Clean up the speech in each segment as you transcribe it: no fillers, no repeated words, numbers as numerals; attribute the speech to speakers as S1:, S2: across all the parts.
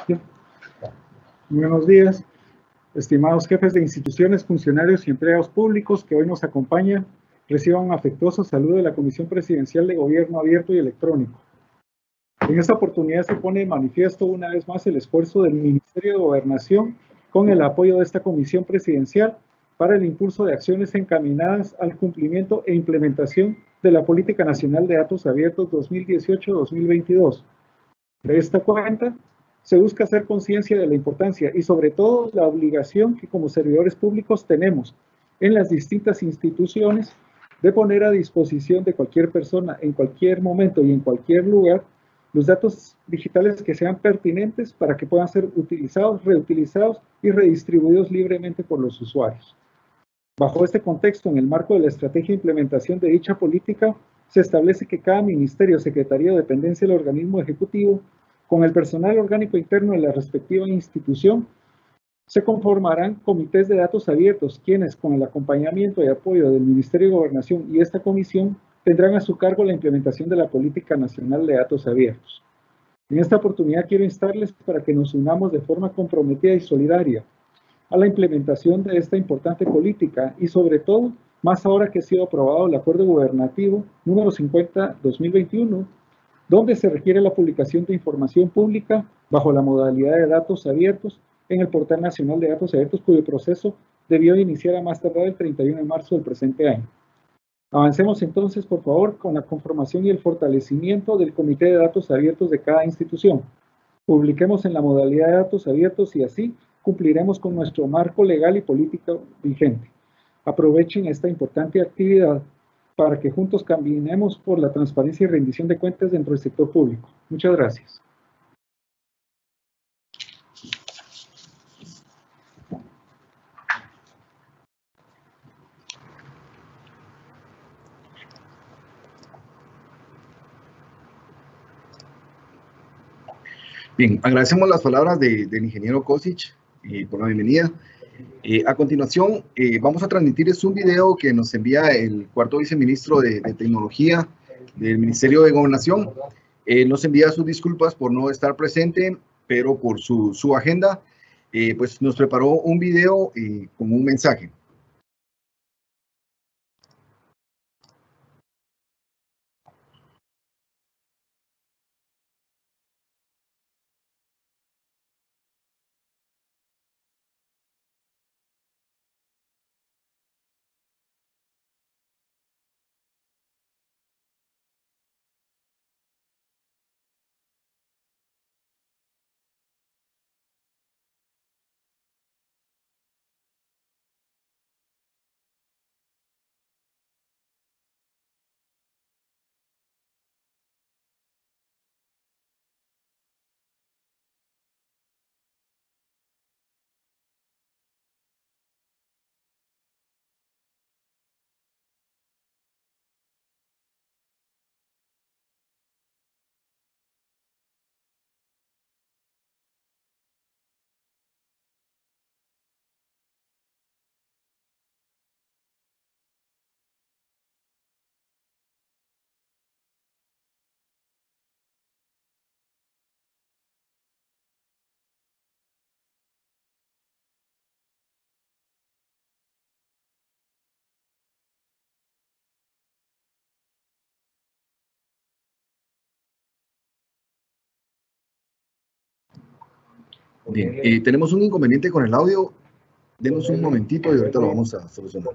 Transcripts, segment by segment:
S1: Bien. Buenos días, estimados jefes de instituciones, funcionarios y empleados públicos que hoy nos acompañan. Reciban un afectuoso saludo de la Comisión Presidencial de Gobierno Abierto y Electrónico. En esta oportunidad se pone de manifiesto una vez más el esfuerzo del Ministerio de Gobernación con el apoyo de esta Comisión Presidencial para el impulso de acciones encaminadas al cumplimiento e implementación de la Política Nacional de Datos Abiertos 2018-2022. De esta cuenta, se busca hacer conciencia de la importancia y sobre todo la obligación que como servidores públicos tenemos en las distintas instituciones de poner a disposición de cualquier persona en cualquier momento y en cualquier lugar los datos digitales que sean pertinentes para que puedan ser utilizados, reutilizados y redistribuidos libremente por los usuarios. Bajo este contexto, en el marco de la estrategia de implementación de dicha política, se establece que cada ministerio, secretaría o dependencia del organismo ejecutivo, con el personal orgánico interno de la respectiva institución, se conformarán comités de datos abiertos, quienes, con el acompañamiento y apoyo del Ministerio de Gobernación y esta comisión, tendrán a su cargo la implementación de la Política Nacional de Datos Abiertos. En esta oportunidad quiero instarles para que nos unamos de forma comprometida y solidaria a la implementación de esta importante política y sobre todo, más ahora que ha sido aprobado el Acuerdo Gubernativo número 50-2021, donde se requiere la publicación de información pública bajo la modalidad de datos abiertos en el Portal Nacional de Datos Abiertos, cuyo proceso debió iniciar a más tardar el 31 de marzo del presente año. Avancemos entonces, por favor, con la conformación y el fortalecimiento del Comité de Datos Abiertos de cada institución. Publiquemos en la modalidad de datos abiertos y así cumpliremos con nuestro marco legal y político vigente. Aprovechen esta importante actividad para que juntos caminemos por la transparencia y rendición de cuentas dentro del sector público. Muchas gracias.
S2: Bien, agradecemos las palabras del ingeniero Kosic por la bienvenida. A continuación, vamos a transmitir un video que nos envía el cuarto viceministro de Tecnología del Ministerio de Gobernación. Nos envía sus disculpas por no estar presente, pero por su agenda, pues nos preparó un video con un mensaje. Bien, tenemos un inconveniente con el audio. Denos un momentito y ahorita lo vamos a solucionar.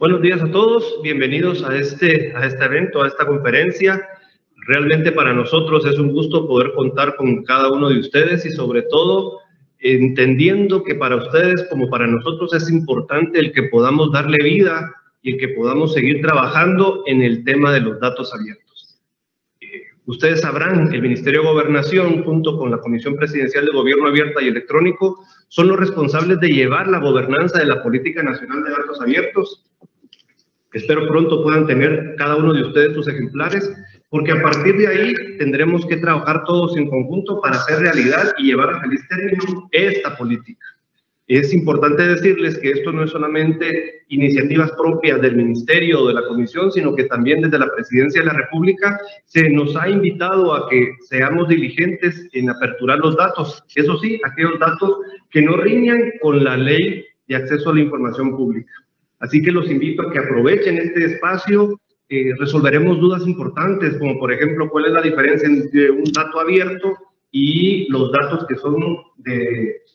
S3: Buenos días a todos, bienvenidos a este evento, a esta conferencia. Realmente para nosotros es un gusto poder contar con cada uno de ustedes y sobre todo entendiendo que para ustedes como para nosotros es importante el que podamos darle vida y el que podamos seguir trabajando en el tema de los datos abiertos. Ustedes sabrán que el Ministerio de Gobernación, junto con la Comisión Presidencial de Gobierno Abierto y Electrónico, son los responsables de llevar la gobernanza de la Política Nacional de Datos Abiertos. Espero pronto puedan tener cada uno de ustedes sus ejemplares, porque a partir de ahí tendremos que trabajar todos en conjunto para hacer realidad y llevar a feliz término esta política. Es importante decirles que esto no es solamente iniciativas propias del Ministerio o de la Comisión, sino que también desde la Presidencia de la República se nos ha invitado a que seamos diligentes en aperturar los datos. Eso sí, aquellos datos que no riñan con la Ley de Acceso a la Información Pública. Así que los invito a que aprovechen este espacio. Resolveremos dudas importantes, como por ejemplo, cuál es la diferencia entre un dato abierto y los datos que son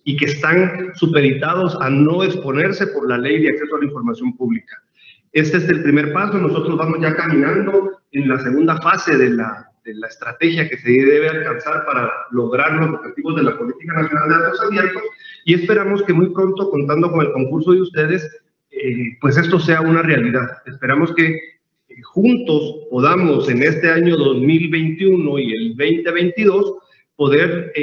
S3: y que están supeditados a no exponerse por la Ley de Acceso a la Información Pública. Este es el primer paso. Nosotros vamos ya caminando en la segunda fase de la estrategia que se debe alcanzar para lograr los objetivos de la Política Nacional de Datos Abiertos, y esperamos que muy pronto, contando con el concurso de ustedes, pues esto sea una realidad. Esperamos que juntos podamos en este año 2021 y el 2022 poder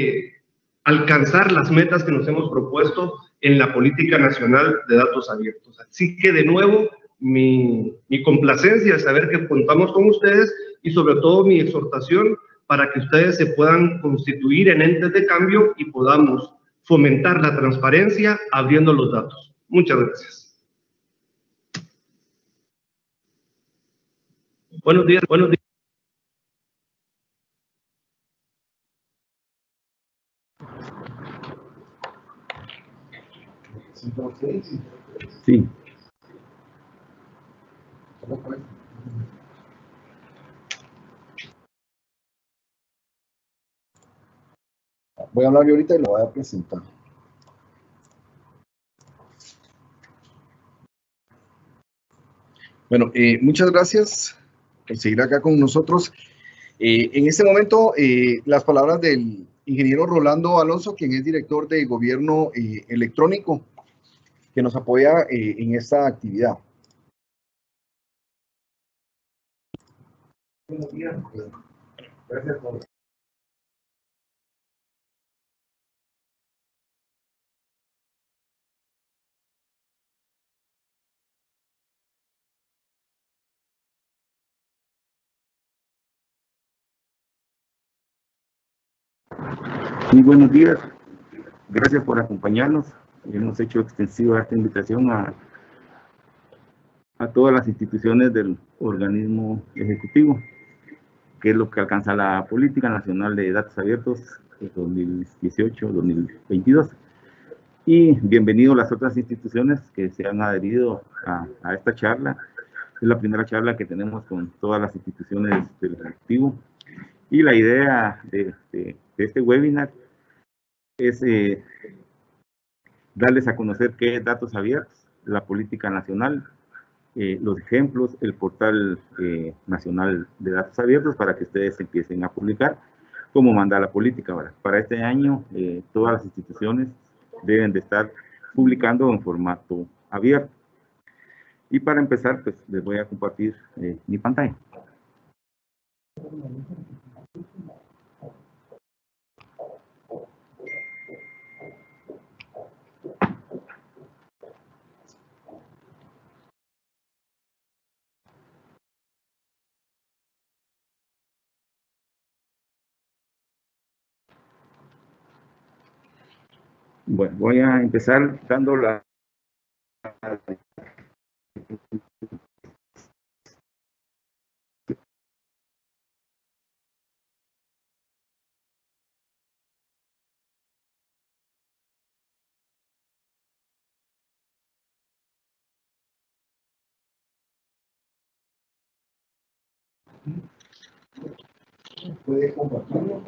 S3: alcanzar las metas que nos hemos propuesto en la Política Nacional de Datos Abiertos. Así que de nuevo, mi complacencia es saber que contamos con ustedes y sobre todo mi exhortación para que ustedes se puedan constituir en entes de cambio y podamos fomentar la transparencia abriendo los datos. Muchas gracias. Buenos días, buenos días.
S2: Sí. Voy a hablar yo ahorita y lo voy a presentar. Bueno, muchas gracias por seguir acá con nosotros. En este momento, las palabras del ingeniero Rolando Alonso, quien es director de Gobierno Electrónico, que nos apoya en esta actividad. Buenos días. Gracias por... Muy buenos días, gracias por acompañarnos. Hemos hecho extensiva esta invitación a todas las instituciones del organismo ejecutivo, que es lo que alcanza la Política Nacional de Datos Abiertos de 2018-2022. Y bienvenidos las otras instituciones que se han adherido a esta charla. Es la primera charla que tenemos con todas las instituciones del Ejecutivo. Y la idea de este webinar es darles a conocer qué es datos abiertos, la política nacional, los ejemplos, el portal nacional de datos abiertos para que ustedes empiecen a publicar como manda la política. Ahora, para este año, todas las instituciones deben de estar publicando en formato abierto. Y para empezar, pues les voy a compartir mi pantalla. Bueno, voy a empezar dando la... ¿Puede compartirlo?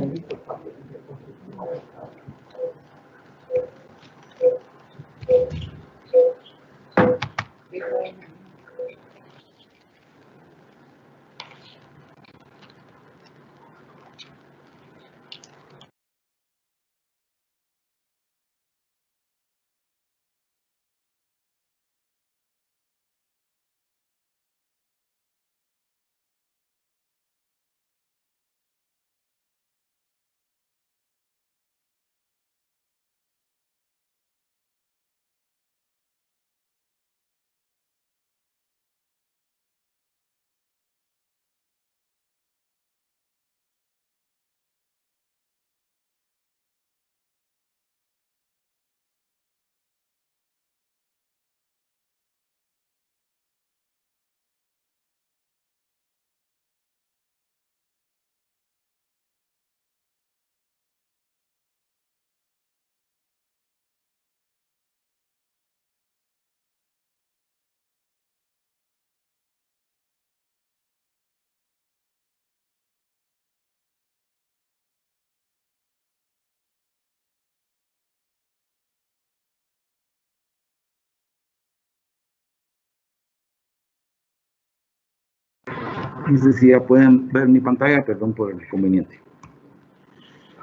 S4: No sé si ya pueden ver mi pantalla, perdón por el inconveniente.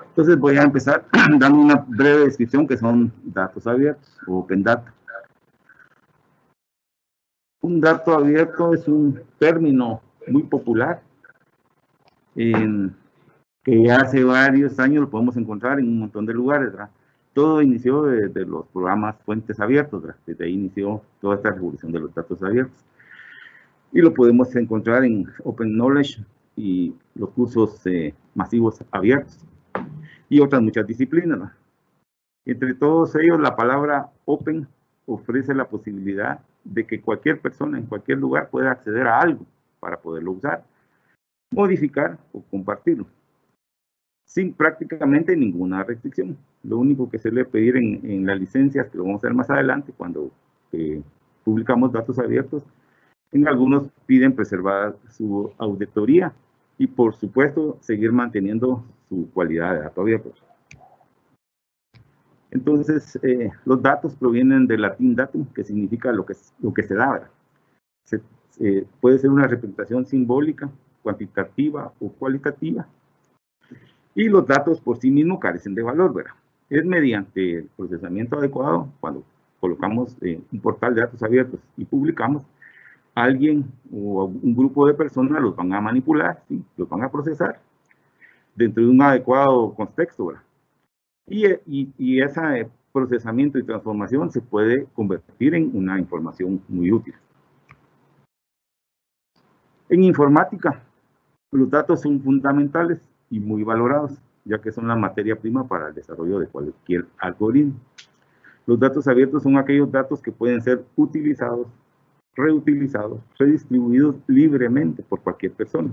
S4: Entonces voy a empezar dando una breve descripción que son datos abiertos o Open Data. Un dato abierto es un término muy popular que hace varios años lo podemos encontrar en un montón de lugares, ¿verdad? Todo inició desde los programas fuentes abiertos, ¿verdad? Desde ahí inició toda esta revolución de los datos abiertos. Y lo podemos encontrar en Open Knowledge y los cursos masivos abiertos y otras muchas disciplinas, ¿verdad? Entre todos ellos, la palabra Open ofrece la posibilidad de que cualquier persona en cualquier lugar pueda acceder a algo para poderlo usar, modificar o compartirlo, sin prácticamente ninguna restricción. Lo único que se le pedir en las licencias, que lo vamos a hacer más adelante cuando publicamos datos abiertos, en algunos piden preservar su auditoría y, por supuesto, seguir manteniendo su cualidad de dato abierto. Entonces, los datos provienen del latín datum, que significa lo que se da, ¿verdad? Puede ser una representación simbólica, cuantitativa o cualitativa. Y los datos por sí mismos carecen de valor, ¿verdad? Es mediante el procesamiento adecuado, cuando colocamos un portal de datos abiertos y publicamos, alguien o un grupo de personas los van a manipular, ¿sí? Los van a procesar dentro de un adecuado contexto, ¿verdad? Y ese procesamiento y transformación se puede convertir en una información muy útil. En informática, los datos son fundamentales y muy valorados, ya que son la materia prima para el desarrollo de cualquier algoritmo. Los datos abiertos son aquellos datos que pueden ser utilizados, reutilizados, redistribuidos libremente por cualquier persona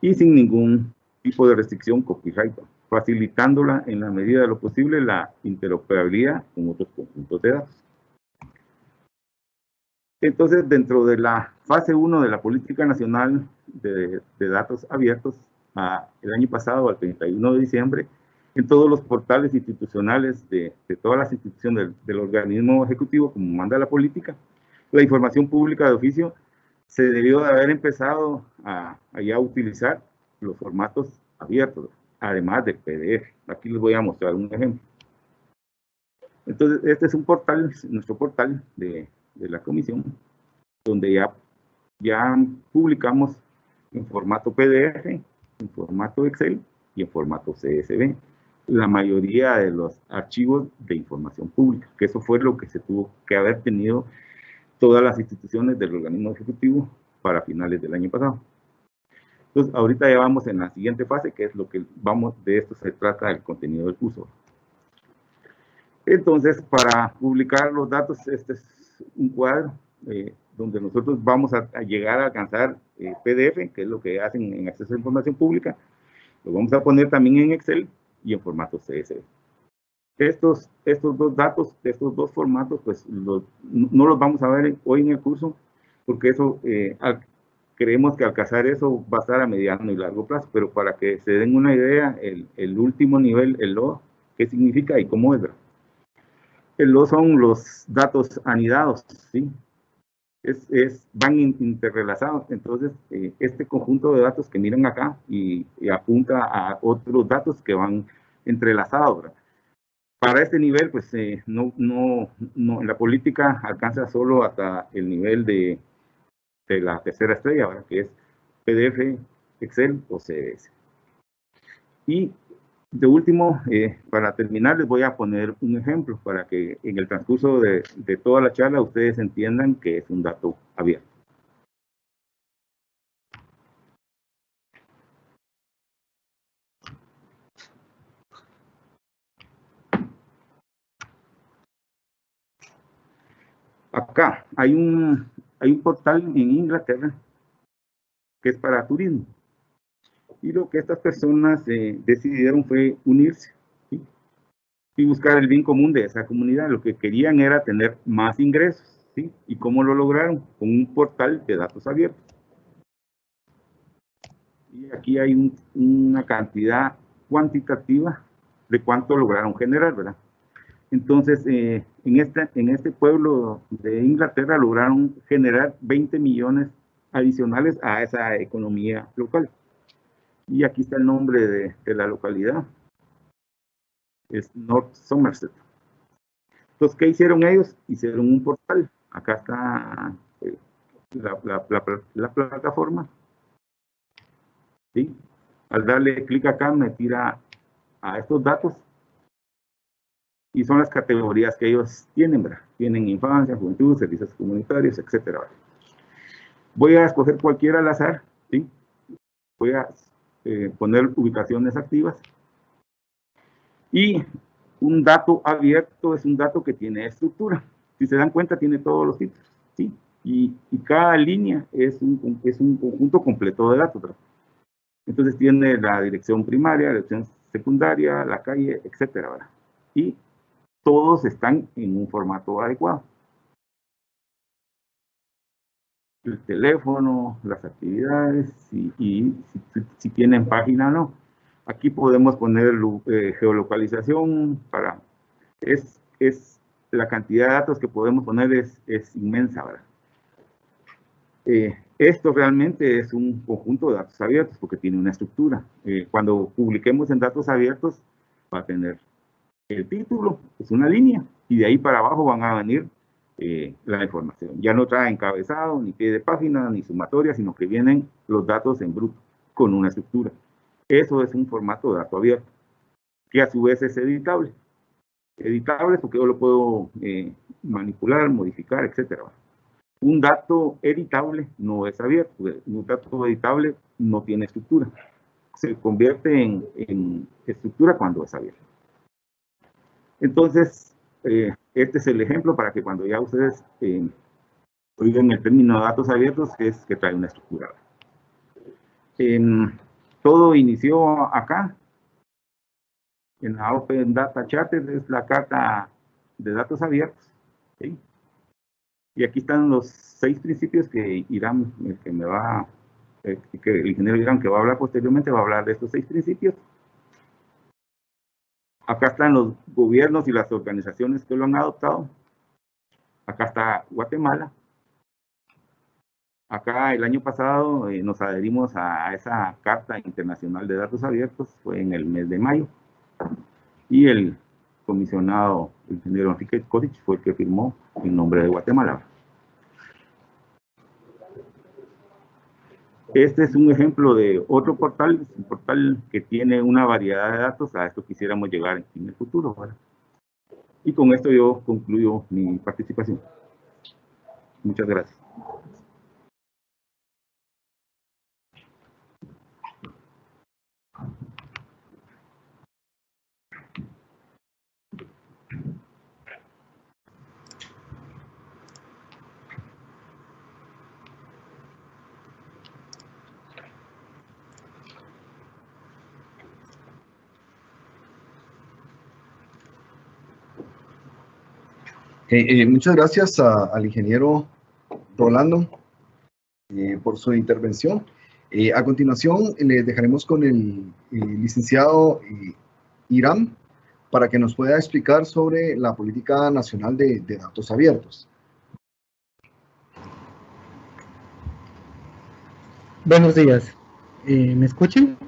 S4: y sin ningún tipo de restricción copyright, facilitándola en la medida de lo posible la interoperabilidad con otros conjuntos de datos. Entonces, dentro de la fase 1 de la Política Nacional de Datos Abiertos, el año pasado, al 31 de diciembre, en todos los portales institucionales de todas las instituciones del organismo ejecutivo, como manda la política, la información pública de oficio se debió de haber empezado a utilizar los formatos abiertos, además del PDF. Aquí les voy a mostrar un ejemplo. Entonces, este es un portal, nuestro portal de la comisión, donde ya publicamos en formato PDF, en formato Excel y en formato CSV la mayoría de los archivos de información pública, que eso fue lo que se tuvo que haber tenido todas las instituciones del organismo ejecutivo para finales del año pasado. Entonces, ahorita ya vamos en la siguiente fase, que es lo que de esto se trata el contenido del curso. Entonces, para publicar los datos, este es un cuadro donde nosotros vamos a llegar a alcanzar PDF, que es lo que hacen en acceso a información pública. Lo vamos a poner también en Excel y en formato CSV. Estos dos datos, estos dos formatos, pues no los vamos a ver hoy en el curso, porque eso, creemos que alcanzar eso va a estar a mediano y largo plazo, pero para que se den una idea, el último nivel, el LO, ¿qué significa y cómo es? El LO son los datos anidados, ¿sí? Van interrelazados. Entonces, este conjunto de datos que miran acá y apunta a otros datos que van entrelazados, ¿verdad? Para este nivel, pues la política alcanza solo hasta el nivel de la tercera estrella, ¿verdad? Que es PDF, Excel o CSV. Y de último, para terminar, les voy a poner un ejemplo para que en el transcurso de toda la charla ustedes entiendan que es un dato abierto. Acá hay un portal en Inglaterra que es para turismo. Y lo que estas personas decidieron fue unirse, ¿sí? Y buscar el bien común de esa comunidad. Lo que querían era tener más ingresos, ¿sí? ¿Y cómo lo lograron? Con un portal de datos abiertos. Y aquí hay una cantidad cuantitativa de cuánto lograron generar, ¿verdad? Entonces, en este pueblo de Inglaterra lograron generar 20 millones adicionales a esa economía local. Y aquí está el nombre de la localidad. Es North Somerset. Entonces, ¿qué hicieron ellos? Hicieron un portal. Acá está la plataforma. ¿Sí? Al darle clic acá me tira a estos datos. Y son las categorías que ellos tienen, ¿verdad? Tienen infancia, juventud, servicios comunitarios, etc. Voy a escoger cualquiera al azar, ¿sí? Voy a poner ubicaciones activas. Y un dato abierto es un dato que tiene estructura. Si se dan cuenta, tiene todos los títulos, ¿sí? Y cada línea es un conjunto completo de datos, ¿verdad? Entonces tiene la dirección primaria, la dirección secundaria, la calle, etc. ¿verdad? Y todos están en un formato adecuado. El teléfono, las actividades y si tienen página o no. Aquí podemos poner geolocalización para... la cantidad de datos que podemos poner es inmensa, ¿verdad? Esto realmente es un conjunto de datos abiertos porque tiene una estructura. Cuando publiquemos en datos abiertos va a tener el título, es una línea, y de ahí para abajo van a venir la información. Ya no trae encabezado, ni pie de página, ni sumatoria, sino que vienen los datos en bruto, con una estructura. Eso es un formato de dato abierto, que a su vez es editable. Editable porque yo lo puedo manipular, modificar, etc. Un dato editable no es abierto. Un dato editable no tiene estructura. Se convierte en estructura cuando es abierto. Entonces, este es el ejemplo para que cuando ya ustedes oigan el término de datos abiertos, es que trae una estructura. Todo inició acá, en la Open Data Charter, es la carta de datos abiertos, ¿sí? Y aquí están los 6 principios que Irán, que el ingeniero Irán, que va a hablar posteriormente, va a hablar de estos 6 principios. Acá están los gobiernos y las organizaciones que lo han adoptado. Acá está Guatemala. Acá el año pasado nos adherimos a esa Carta Internacional de Datos Abiertos, fue en el mes de mayo. Y el comisionado, el ingeniero Enrique Cosich, fue el que firmó en nombre de Guatemala. Este es un ejemplo de otro portal, un portal que tiene una variedad de datos. A esto quisiéramos llegar en el futuro, ¿verdad? Y con esto yo concluyo mi participación. Muchas gracias.
S2: Muchas gracias al ingeniero Rolando por su intervención. A continuación, les dejaremos con el licenciado Irán para que nos pueda explicar sobre la Política Nacional de Datos Abiertos.
S1: Buenos días. ¿Me escuchan?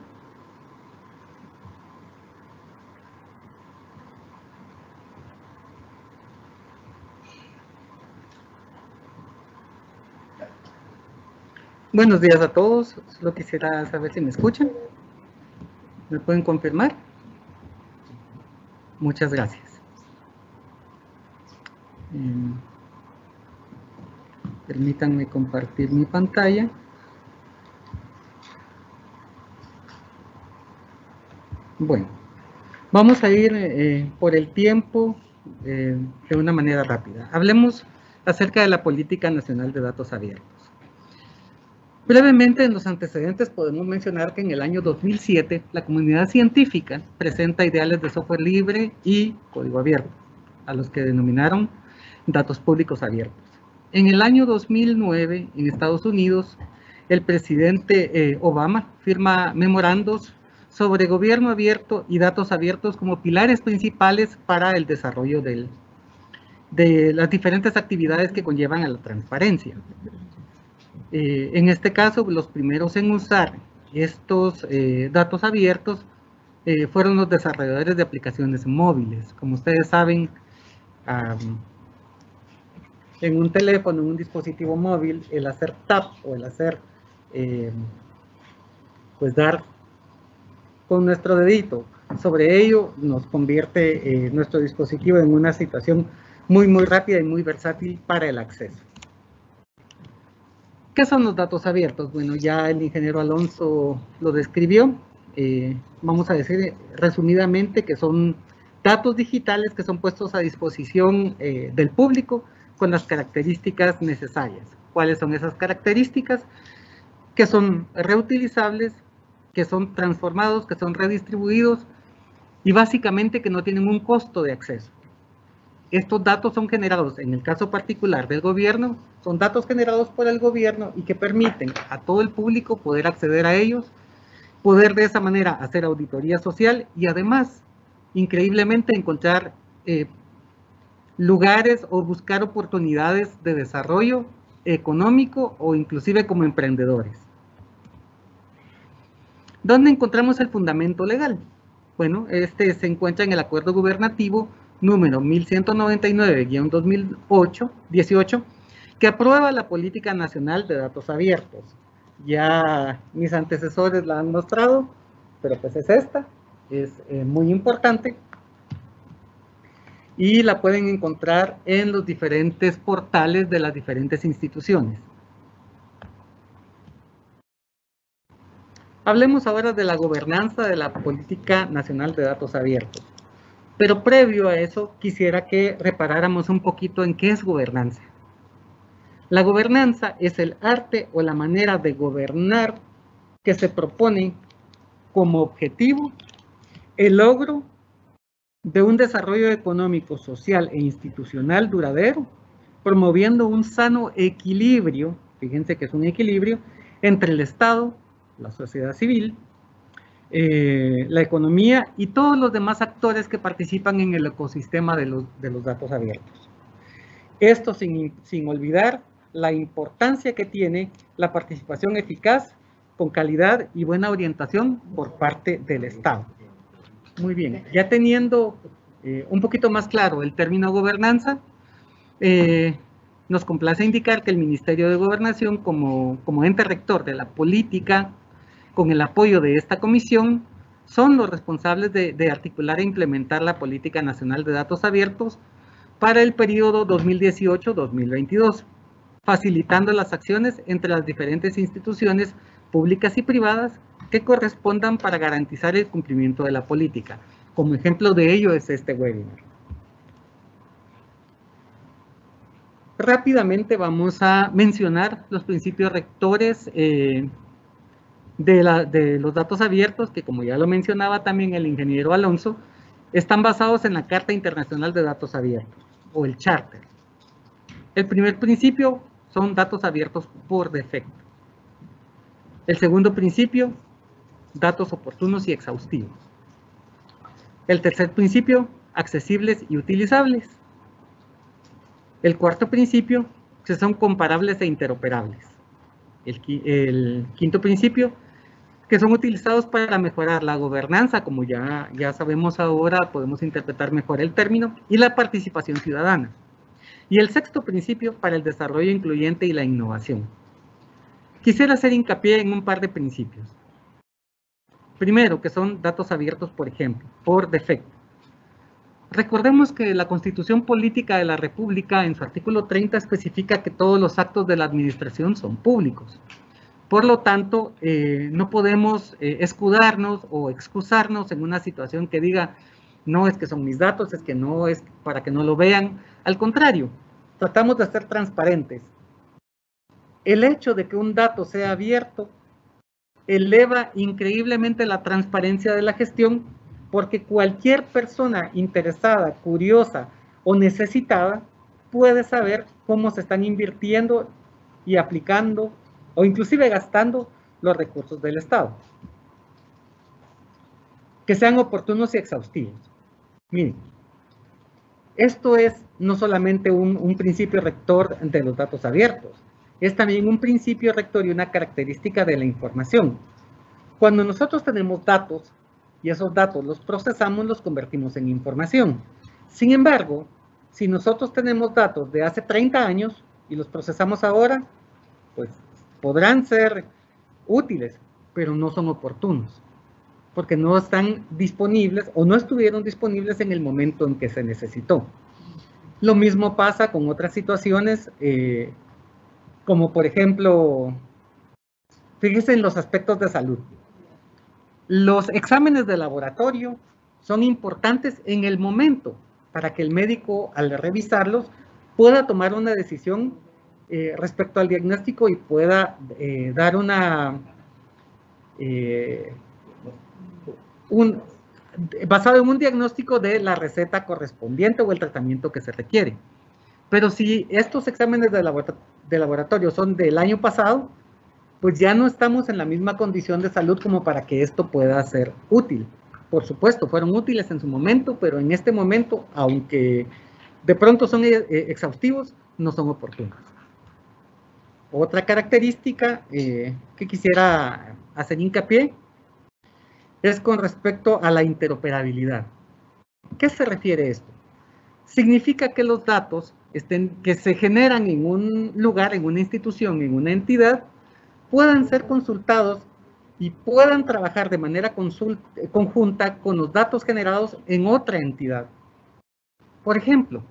S1: Buenos días a todos. Solo quisiera saber si me escuchan. ¿Me pueden confirmar? Muchas gracias. Permítanme compartir mi pantalla. Bueno, vamos a ir por el tiempo de una manera rápida. Hablemos acerca de la Política Nacional de Datos Abiertos. Brevemente, en los antecedentes podemos mencionar que en el año 2007 la comunidad científica presenta ideales de software libre y código abierto, a los que denominaron datos públicos abiertos. En el año 2009, en Estados Unidos, el presidente Obama firma memorandos sobre gobierno abierto y datos abiertos como pilares principales para el desarrollo de las diferentes actividades que conllevan a la transparencia.
S5: En este caso, los primeros en usar estos datos abiertos fueron los desarrolladores de aplicaciones móviles. Como ustedes saben, en un teléfono, en un dispositivo móvil, el hacer tap o el hacer, pues dar con nuestro dedito sobre ello, nos convierte nuestro dispositivo en una situación muy rápida y muy versátil para el acceso. ¿Qué son los datos abiertos? Bueno, ya el ingeniero Alonso lo describió. Vamos a decir resumidamente que son datos digitales que son puestos a disposición del público con las características necesarias. ¿Cuáles son esas características? Que son reutilizables, que son transformados, que son redistribuidos y básicamente que no tienen un costo de acceso. Estos datos son generados, en el caso particular del gobierno, son datos generados por el gobierno y que permiten a todo el público poder acceder a ellos, poder de esa manera hacer auditoría social y además, increíblemente, encontrar lugares o buscar oportunidades de desarrollo económico o inclusive como emprendedores. ¿Dónde encontramos el fundamento legal? Bueno, este se encuentra en el Acuerdo Gubernativo número 1199-2018, que aprueba la Política Nacional de Datos Abiertos. Ya mis antecesores la han mostrado, pero pues es esta, es muy importante. Y la pueden encontrar en los diferentes portales de las diferentes instituciones. Hablemos ahora de la gobernanza de la Política Nacional de Datos Abiertos. Pero previo a eso, quisiera que reparáramos un poquito en qué es gobernanza. La gobernanza es el arte o la manera de gobernar que se propone como objetivo el logro de un desarrollo económico, social e institucional duradero, promoviendo un sano equilibrio, fíjense que es un equilibrio, entre el Estado, la sociedad civil, la economía y todos los demás actores que participan en el ecosistema de los datos abiertos. Esto sin olvidar la importancia que tiene la participación eficaz, con calidad y buena orientación por parte del Estado. Muy bien, ya teniendo un poquito más claro el término gobernanza, nos complace indicar que el Ministerio de Gobernación, como ente rector de la política, con el apoyo de esta comisión, son los responsables de articular e implementar la Política Nacional de Datos Abiertos para el periodo 2018-2022, facilitando las acciones entre las diferentes instituciones públicas y privadas que correspondan para garantizar el cumplimiento de la política. Como ejemplo de ello es este webinar. Rápidamente vamos a mencionar los principios rectores de los datos abiertos, que como ya lo mencionaba también el ingeniero Alonso, están basados en la Carta Internacional de Datos Abiertos, o el Charter. El primer principio son datos abiertos por defecto. El segundo principio, datos oportunos y exhaustivos. El tercer principio, accesibles y utilizables. El cuarto principio, que son comparables e interoperables. El quinto principio, que son utilizados para mejorar la gobernanza, como ya sabemos ahora, podemos interpretar mejor el término, y la participación ciudadana. Y el sexto principio, para el desarrollo incluyente y la innovación. Quisiera hacer hincapié en un par de principios. Primero, que son datos abiertos, por ejemplo, por defecto. Recordemos que la Constitución Política de la República, en su artículo 30, especifica que todos los actos de la administración son públicos. Por lo tanto, no podemos escudarnos o excusarnos en una situación que diga, no es que son mis datos, es que no es para que no lo vean. Al contrario, tratamos de ser transparentes. El hecho de que un dato sea abierto eleva increíblemente la transparencia de la gestión, porque cualquier persona interesada, curiosa o necesitada puede saber cómo se están invirtiendo y aplicando o inclusive gastando los recursos del Estado. Que sean oportunos y exhaustivos. Miren, esto es no solamente un principio rector de los datos abiertos, es también un principio rector y una característica de la información. Cuando nosotros tenemos datos y esos datos los procesamos, los convertimos en información. Sin embargo, si nosotros tenemos datos de hace 30 años y los procesamos ahora, pues podrán ser útiles, pero no son oportunos, porque no están disponibles o no estuvieron disponibles en el momento en que se necesitó. Lo mismo pasa con otras situaciones, como por ejemplo, fíjense en los aspectos de salud. Los exámenes de laboratorio son importantes en el momento para que el médico, al revisarlos, pueda tomar una decisión respecto al diagnóstico y pueda dar basado en un diagnóstico de la receta correspondiente o el tratamiento que se requiere. Pero si estos exámenes de laboratorio son del año pasado, pues ya no estamos en la misma condición de salud como para que esto pueda ser útil. Por supuesto, fueron útiles en su momento, pero en este momento, aunque de pronto son exhaustivos, no son oportunos. Otra característica que quisiera hacer hincapié es con respecto a la interoperabilidad. ¿Qué se refiere esto? Significa que los datos que se generan en un lugar, en una institución, en una entidad, puedan ser consultados y puedan trabajar de manera conjunta con los datos generados en otra entidad. Por ejemplo,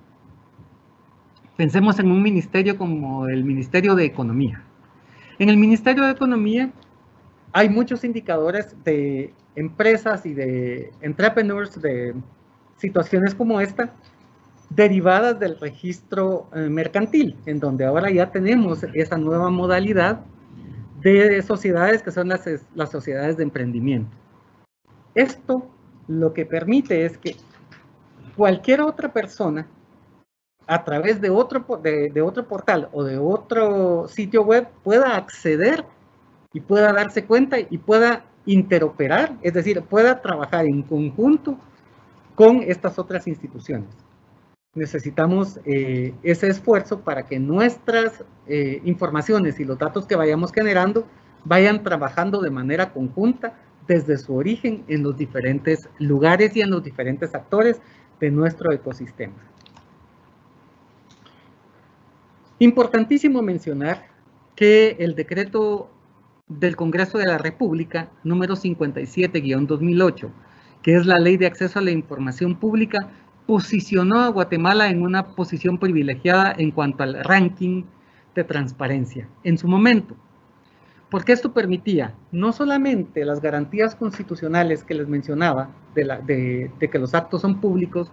S5: pensemos en un ministerio como el Ministerio de Economía. En el Ministerio de Economía hay muchos indicadores de empresas y de entrepreneurs, de situaciones como esta, derivadas del registro mercantil, en donde ahora ya tenemos esa nueva modalidad de sociedades que son las sociedades de emprendimiento. Esto lo que permite es que cualquier otra persona, a través de otro portal o de otro sitio web, pueda acceder y pueda darse cuenta y pueda interoperar, es decir, pueda trabajar en conjunto con estas otras instituciones. Necesitamos ese esfuerzo para que nuestras informaciones y los datos que vayamos generando vayan trabajando de manera conjunta desde su origen en los diferentes lugares y en los diferentes actores de nuestro ecosistema. Importantísimo mencionar que el decreto del Congreso de la República, número 57-2008, que es la Ley de Acceso a la Información Pública, posicionó a Guatemala en una posición privilegiada en cuanto al ranking de transparencia en su momento, porque esto permitía no solamente las garantías constitucionales que les mencionaba, de que los actos son públicos,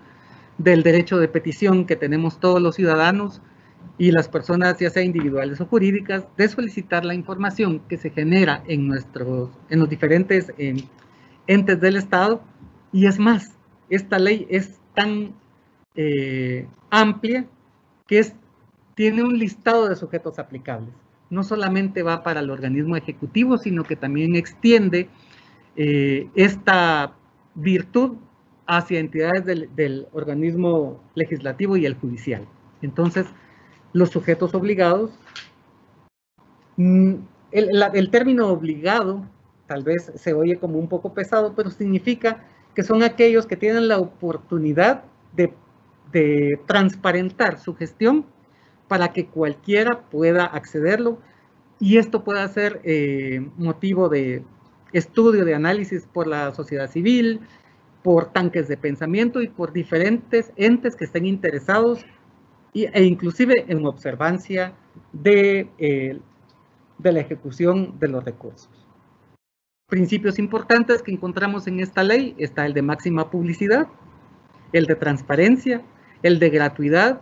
S5: del derecho de petición que tenemos todos los ciudadanos y las personas, ya sea individuales o jurídicas, de solicitar la información que se genera en los diferentes entes del Estado. Y es más, esta ley es tan amplia que tiene un listado de sujetos aplicables. No solamente va para el organismo ejecutivo, sino que también extiende esta virtud hacia entidades del organismo legislativo y el judicial. Entonces, los sujetos obligados, el término obligado tal vez se oye como un poco pesado, pero significa que son aquellos que tienen la oportunidad de transparentar su gestión para que cualquiera pueda accederlo, y esto pueda ser motivo de estudio, de análisis por la sociedad civil, por tanques de pensamiento y por diferentes entes que estén interesados e inclusive en observancia de la ejecución de los recursos. Principios importantes que encontramos en esta ley está el de máxima publicidad, el de transparencia, el de gratuidad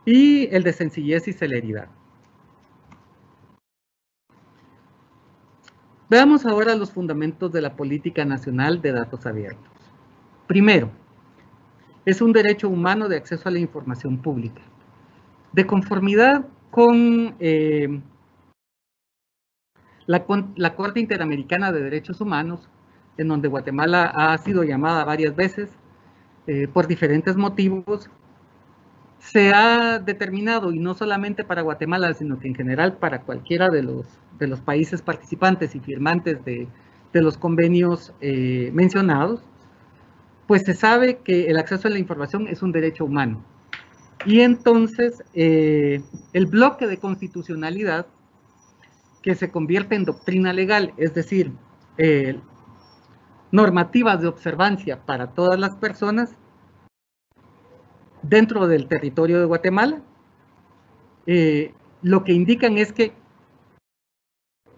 S5: y el de sencillez y celeridad. Veamos ahora los fundamentos de la Política Nacional de Datos Abiertos. Primero, es un derecho humano de acceso a la información pública. De conformidad con la Corte Interamericana de Derechos Humanos, en donde Guatemala ha sido llamada varias veces por diferentes motivos, se ha determinado, y no solamente para Guatemala, sino que en general para cualquiera de los países participantes y firmantes de los convenios mencionados, pues se sabe que el acceso a la información es un derecho humano. Y entonces el bloque de constitucionalidad que se convierte en doctrina legal, es decir, normativas de observancia para todas las personas dentro del territorio de Guatemala, lo que indican es que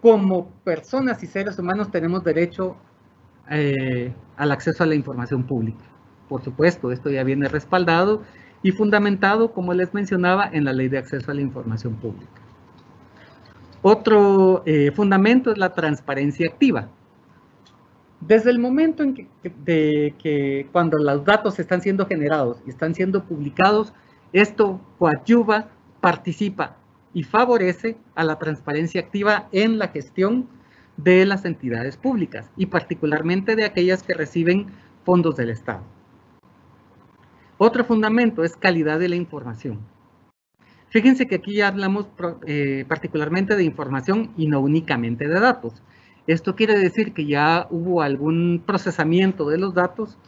S5: como personas y seres humanos tenemos derecho al acceso a la información pública. Por supuesto, esto ya viene respaldado y fundamentado, como les mencionaba, en la Ley de Acceso a la Información Pública. Otro fundamento es la transparencia activa. Desde el momento en que cuando los datos están siendo generados y están siendo publicados, esto coadyuva, participa y favorece a la transparencia activa en la gestión de las entidades públicas y particularmente de aquellas que reciben fondos del Estado. Otro fundamento es calidad de la información. Fíjense que aquí ya hablamos particularmente de información y no únicamente de datos. Esto quiere decir que ya hubo algún procesamiento de los datos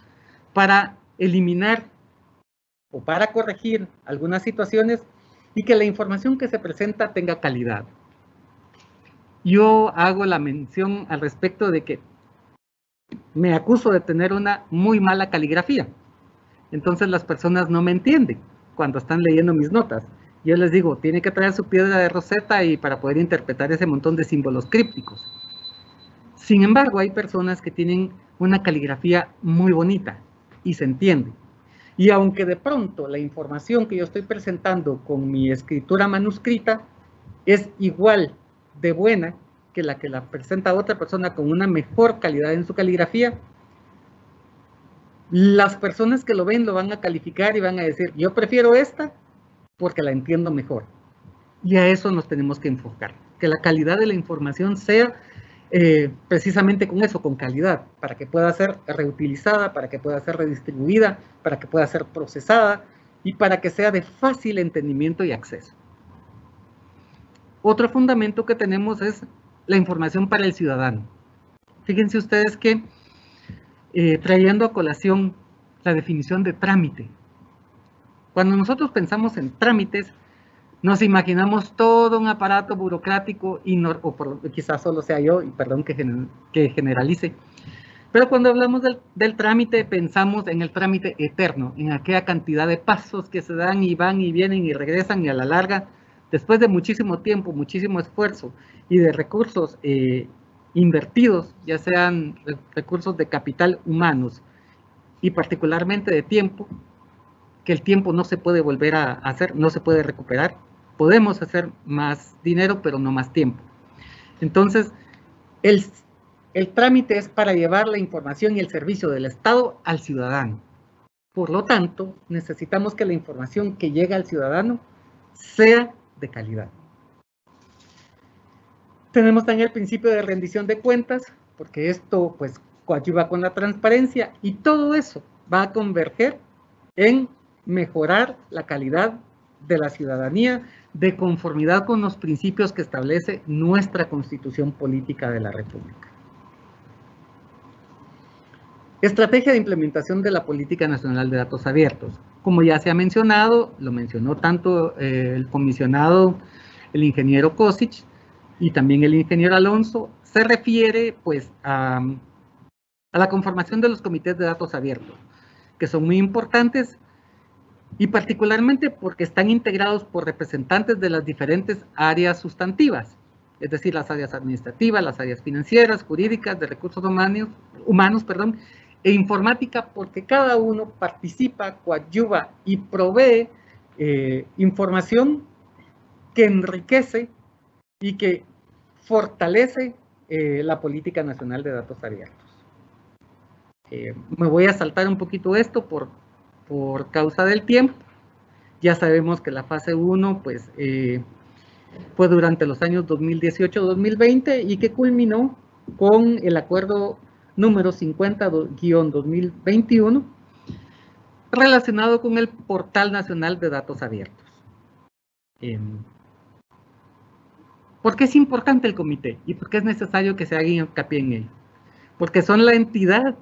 S5: para eliminar o para corregir algunas situaciones y que la información que se presenta tenga calidad. Yo hago la mención al respecto de que me acuso de tener una muy mala caligrafía. Entonces las personas no me entienden cuando están leyendo mis notas. Yo les digo, tiene que traer su piedra de Rosetta y para poder interpretar ese montón de símbolos crípticos. Sin embargo, hay personas que tienen una caligrafía muy bonita y se entiende. Y aunque de pronto la información que yo estoy presentando con mi escritura manuscrita es igual de buena que la presenta otra persona con una mejor calidad en su caligrafía, las personas que lo ven lo van a calificar y van a decir, yo prefiero esta porque la entiendo mejor. Y a eso nos tenemos que enfocar, que la calidad de la información sea precisamente con eso, con calidad, para que pueda ser reutilizada, para que pueda ser redistribuida, para que pueda ser procesada y para que sea de fácil entendimiento y acceso. Otro fundamento que tenemos es la información para el ciudadano. Fíjense ustedes que trayendo a colación la definición de trámite, cuando nosotros pensamos en trámites, nos imaginamos todo un aparato burocrático, quizás solo sea yo, y perdón que generalice, pero cuando hablamos del trámite, pensamos en el trámite eterno, en aquella cantidad de pasos que se dan y van y vienen y regresan, y a la larga, después de muchísimo tiempo, muchísimo esfuerzo y de recursos invertidos, ya sean recursos de capital humanos y particularmente de tiempo, que el tiempo no se puede volver a hacer, no se puede recuperar. Podemos hacer más dinero, pero no más tiempo. Entonces, el trámite es para llevar la información y el servicio del Estado al ciudadano. Por lo tanto, necesitamos que la información que llega al ciudadano sea de calidad. Tenemos también el principio de rendición de cuentas, porque esto pues coadyuva con la transparencia y todo eso va a converger en mejorar la calidad de la ciudadanía de conformidad con los principios que establece nuestra Constitución Política de la República. Estrategia de implementación de la Política Nacional de Datos Abiertos. Como ya se ha mencionado, lo mencionó tanto el comisionado, el ingeniero Košić, y también el ingeniero Alonso, se refiere pues a la conformación de los comités de datos abiertos, que son muy importantes y particularmente porque están integrados por representantes de las diferentes áreas sustantivas, es decir, las áreas administrativas, las áreas financieras, jurídicas, de recursos humanos, e informática, porque cada uno participa, coadyuva y provee información que enriquece y que fortalece la Política Nacional de Datos Abiertos. Me voy a saltar un poquito esto por causa del tiempo. Ya sabemos que la fase 1 pues, fue durante los años 2018-2020 y que culminó con el acuerdo número 50-2021 relacionado con el Portal Nacional de Datos Abiertos. ¿Por qué es importante el comité? ¿Y por qué es necesario que se haga hincapié en ello? Porque son la entidad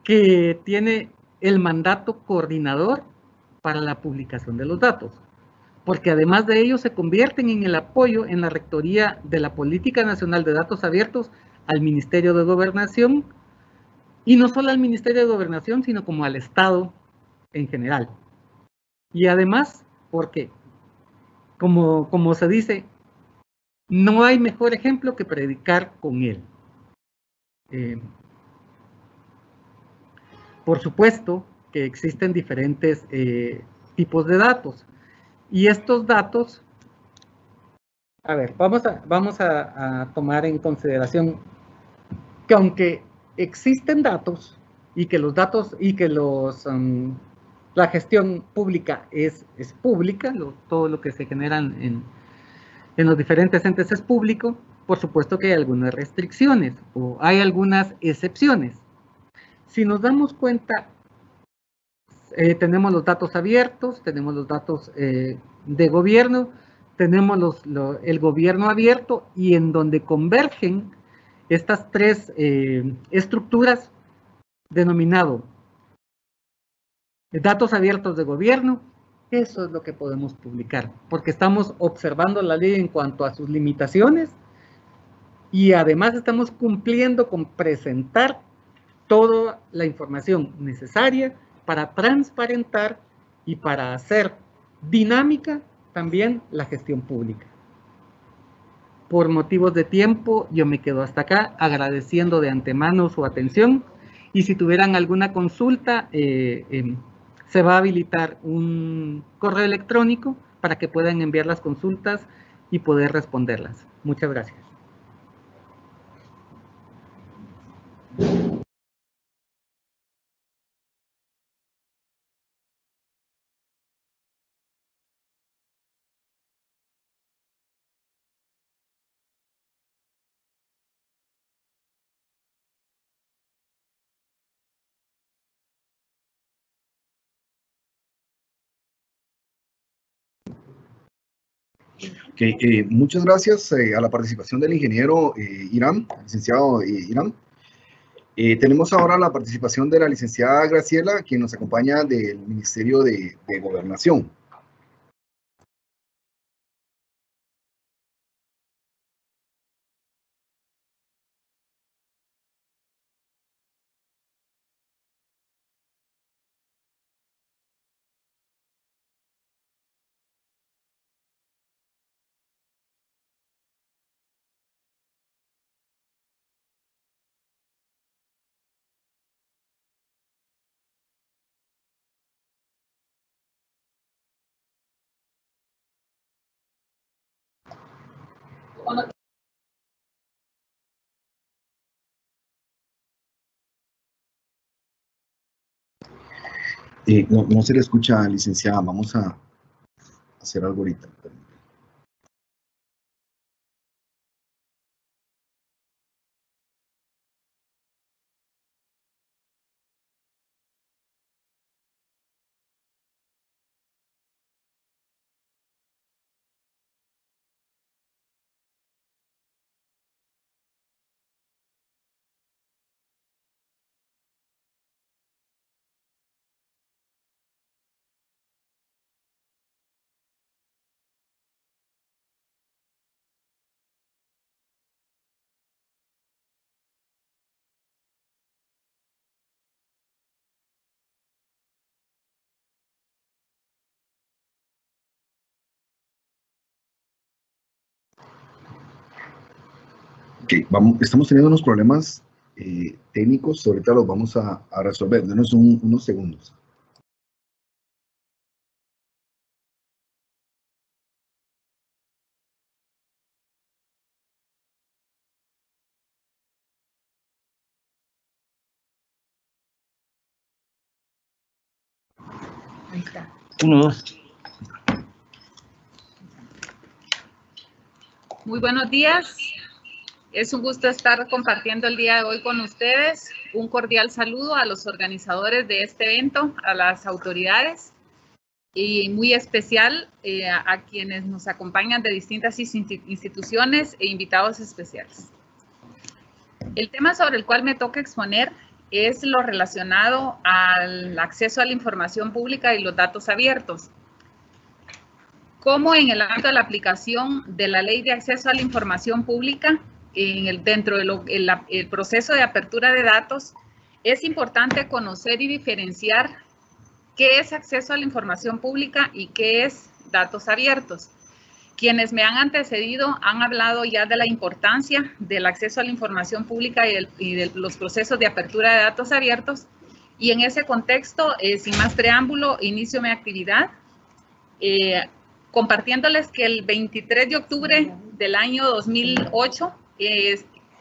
S5: que tiene el mandato coordinador para la publicación de los datos. Porque además de ello se convierten en el apoyo en la rectoría de la Política Nacional de Datos Abiertos al Ministerio de Gobernación, y no solo al Ministerio de Gobernación, sino como al Estado en general. Y además, porque, como se dice, no hay mejor ejemplo que predicar con él. Por supuesto que existen diferentes tipos de datos. Y estos datos, a ver, vamos a tomar en consideración que aunque existen datos y que los datos y que la gestión pública es pública, todo lo que se genera en los diferentes entes es público, por supuesto que hay algunas restricciones o hay algunas excepciones. Si nos damos cuenta, tenemos los datos abiertos, tenemos los datos de gobierno, tenemos el gobierno abierto, y en donde convergen estas tres estructuras, denominado datos abiertos de gobierno, eso es lo que podemos publicar, porque estamos observando la ley en cuanto a sus limitaciones y además estamos cumpliendo con presentar toda la información necesaria para transparentar y para hacer dinámica también la gestión pública. Por motivos de tiempo, yo me quedo hasta acá, agradeciendo de antemano su atención, y si tuvieran alguna consulta, se va a habilitar un correo electrónico para que puedan enviar las consultas y poder responderlas. Muchas gracias.
S2: Muchas gracias a la participación del ingeniero Irán, licenciado Irán. Tenemos ahora la participación de la licenciada Graciela, quien nos acompaña del Ministerio de Gobernación. No se le escucha, licenciada. Vamos a hacer algo ahorita. Estamos teniendo unos problemas técnicos, ahorita los vamos a resolver. Denos unos segundos.
S6: Ahí está.
S4: 1, 2.
S6: Muy buenos días. Es un gusto estar compartiendo el día de hoy con ustedes. Un cordial saludo a los organizadores de este evento, a las autoridades y muy especial a quienes nos acompañan de distintas instituciones e invitados especiales. El tema sobre el cual me toca exponer es lo relacionado al acceso a la información pública y los datos abiertos. Cómo en el ámbito de la aplicación de la Ley de Acceso a la Información Pública, dentro del proceso de apertura de datos, es importante conocer y diferenciar qué es acceso a la información pública y qué es datos abiertos. Quienes me han antecedido han hablado ya de la importancia del acceso a la información pública y de los procesos de apertura de datos abiertos. Y en ese contexto, sin más preámbulo, inicio mi actividad compartiéndoles que el 23 de octubre del año 2008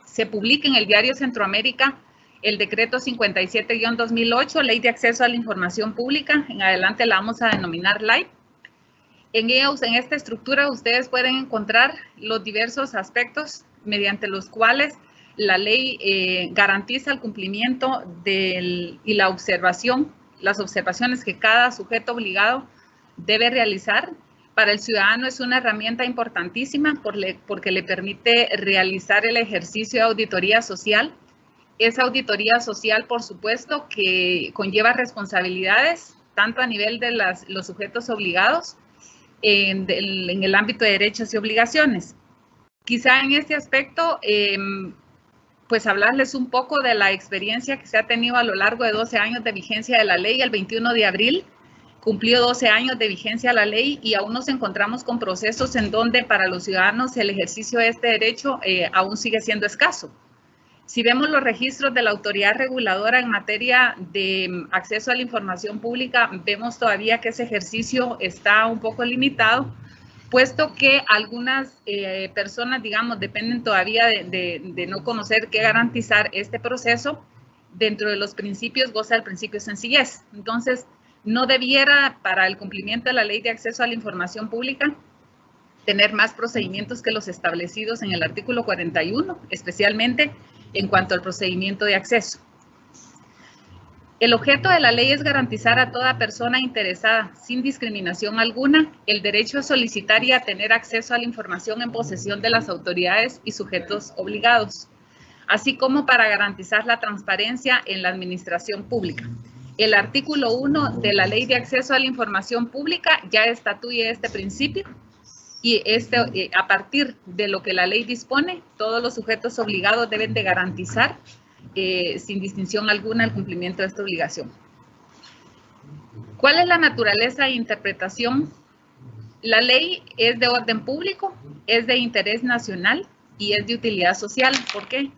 S6: se publica en el Diario Centroamérica el decreto 57-2008, Ley de Acceso a la Información Pública. En adelante la vamos a denominar LAI. En esta estructura ustedes pueden encontrar los diversos aspectos mediante los cuales la ley garantiza el cumplimiento y las observaciones que cada sujeto obligado debe realizar. Para el ciudadano es una herramienta importantísima porque le permite realizar el ejercicio de auditoría social. Esa auditoría social, por supuesto, que conlleva responsabilidades, tanto a nivel de los sujetos obligados, en el ámbito de derechos y obligaciones. Quizá en este aspecto, pues hablarles un poco de la experiencia que se ha tenido a lo largo de 12 años de vigencia de la ley. El 21 de abril cumplió 12 años de vigencia la ley y aún nos encontramos con procesos en donde para los ciudadanos el ejercicio de este derecho aún sigue siendo escaso. Si vemos los registros de la autoridad reguladora en materia de acceso a la información pública, vemos todavía que ese ejercicio está un poco limitado, puesto que algunas personas, digamos, dependen todavía de no conocer qué garantizar este proceso. Dentro de los principios goza del principio de sencillez. Entonces, no debiera, para el cumplimiento de la Ley de Acceso a la Información Pública, tener más procedimientos que los establecidos en el artículo 41, especialmente en cuanto al procedimiento de acceso. El objeto de la ley es garantizar a toda persona interesada, sin discriminación alguna, el derecho a solicitar y a tener acceso a la información en posesión de las autoridades y sujetos obligados, así como para garantizar la transparencia en la administración pública. El artículo 1 de la Ley de Acceso a la Información Pública ya estatuye este principio y a partir de lo que la ley dispone, todos los sujetos obligados deben de garantizar sin distinción alguna el cumplimiento de esta obligación. ¿Cuál es la naturaleza e interpretación? La ley es de orden público, es de interés nacional y es de utilidad social. ¿Por qué?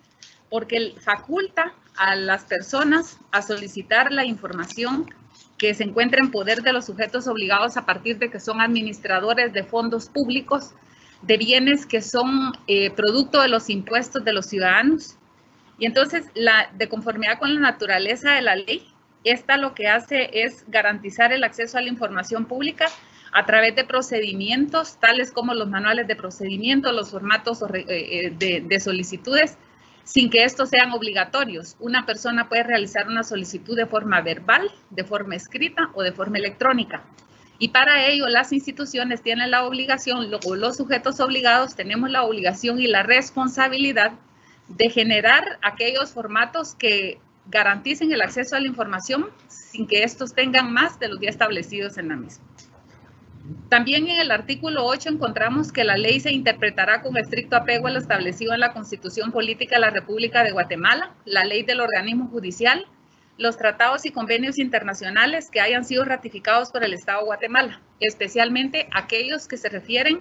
S6: Porque faculta a las personas a solicitar la información que se encuentra en poder de los sujetos obligados a partir de que son administradores de fondos públicos, de bienes que son producto de los impuestos de los ciudadanos. Y entonces, de conformidad con la naturaleza de la ley, esta lo que hace es garantizar el acceso a la información pública a través de procedimientos tales como los manuales de procedimiento, los formatos de solicitudes, sin que estos sean obligatorios. Una persona puede realizar una solicitud de forma verbal, de forma escrita o de forma electrónica. Y para ello las instituciones tienen la obligación, o los sujetos obligados tenemos la obligación y la responsabilidad de generar aquellos formatos que garanticen el acceso a la información sin que estos tengan más de los días establecidos en la misma. También en el artículo 8 encontramos que la ley se interpretará con estricto apego a lo establecido en la Constitución Política de la República de Guatemala, la ley del organismo judicial, los tratados y convenios internacionales que hayan sido ratificados por el Estado de Guatemala, especialmente aquellos que se refieren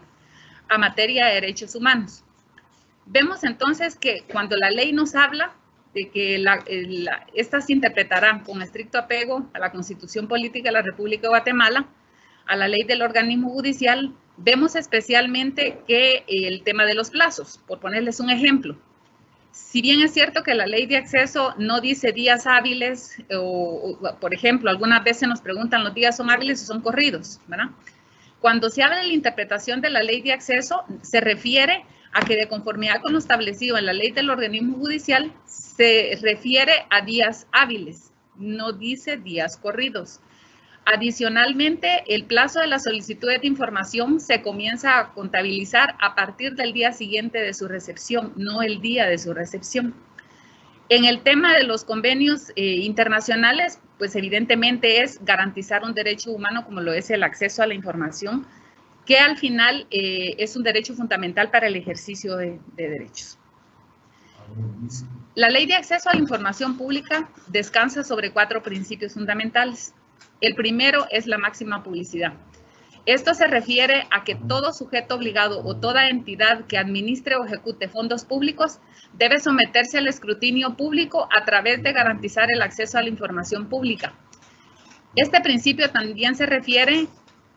S6: a materia de derechos humanos. Vemos entonces que cuando la ley nos habla de que estas se interpretarán con estricto apego a la Constitución Política de la República de Guatemala, a la ley del organismo judicial, vemos especialmente que el tema de los plazos, por ponerles un ejemplo. Si bien es cierto que la ley de acceso no dice días hábiles, o por ejemplo, algunas veces nos preguntan los días son hábiles o son corridos, ¿verdad? Cuando se habla de la interpretación de la ley de acceso, se refiere a que de conformidad con lo establecido en la ley del organismo judicial se refiere a días hábiles, no dice días corridos. Adicionalmente, el plazo de las solicitudes de información se comienza a contabilizar a partir del día siguiente de su recepción, no el día de su recepción. En el tema de los convenios internacionales, pues evidentemente es garantizar un derecho humano como lo es el acceso a la información, que al final es un derecho fundamental para el ejercicio de derechos. La Ley de Acceso a la Información Pública descansa sobre 4 principios fundamentales. El primero es la máxima publicidad. Esto se refiere a que todo sujeto obligado o toda entidad que administre o ejecute fondos públicos debe someterse al escrutinio público a través de garantizar el acceso a la información pública. Este principio también se refiere,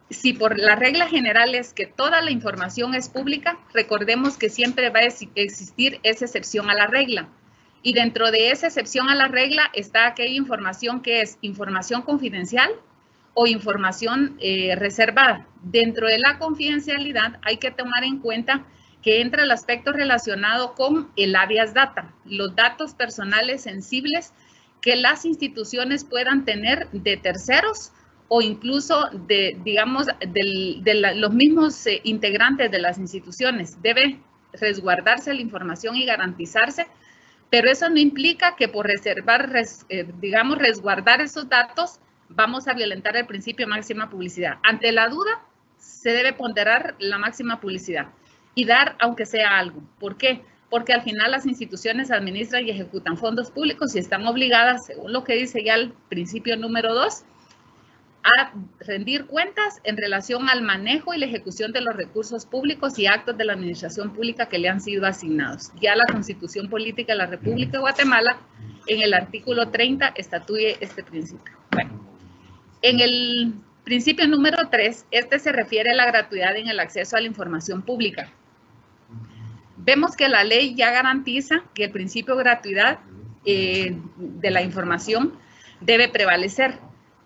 S6: si por la regla general es que toda la información es pública, recordemos que siempre va a existir esa excepción a la regla. Y dentro de esa excepción a la regla está aquella información que es información confidencial o información reservada. Dentro de la confidencialidad hay que tomar en cuenta que entra el aspecto relacionado con el habeas data, los datos personales sensibles que las instituciones puedan tener de terceros o incluso de, digamos, los mismos integrantes de las instituciones. Debe resguardarse la información y garantizarse, pero eso no implica que por resguardar esos datos vamos a violentar el principio de máxima publicidad. Ante la duda, se debe ponderar la máxima publicidad y dar aunque sea algo. ¿Por qué? Porque al final las instituciones administran y ejecutan fondos públicos y están obligadas, según lo que dice ya el principio número 2, a rendir cuentas en relación al manejo y la ejecución de los recursos públicos y actos de la administración pública que le han sido asignados. Ya la Constitución Política de la República de Guatemala, en el artículo 30, estatúe este principio. Bueno, en el principio número 3, este se refiere a la gratuidad en el acceso a la información pública. Vemos que la ley ya garantiza que el principio de gratuidad de la información debe prevalecer.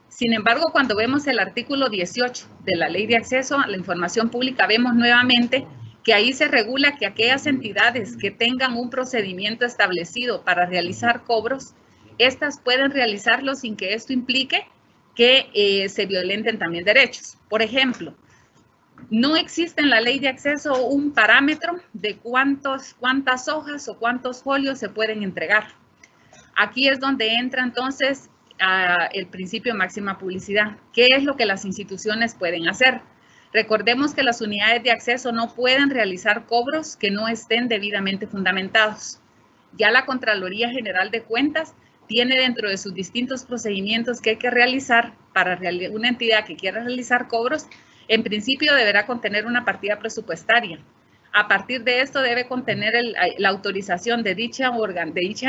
S6: Sin embargo, cuando vemos el artículo 18 de la Ley de Acceso a la Información Pública, vemos nuevamente que ahí se regula que aquellas entidades que tengan un procedimiento establecido para realizar cobros, estas pueden realizarlo sin que esto implique que se violenten también derechos. Por ejemplo, no existe en la Ley de Acceso un parámetro de cuántas hojas o cuántos folios se pueden entregar. Aquí es donde entra entonces el principio de máxima publicidad. ¿Qué es lo que las instituciones pueden hacer? Recordemos que las unidades de acceso no pueden realizar cobros que no estén debidamente fundamentados. Ya la Contraloría General de Cuentas tiene dentro de sus distintos procedimientos que hay que realizar para una entidad que quiera realizar cobros, en principio deberá contener una partida presupuestaria. A partir de esto debe contener la autorización de dicha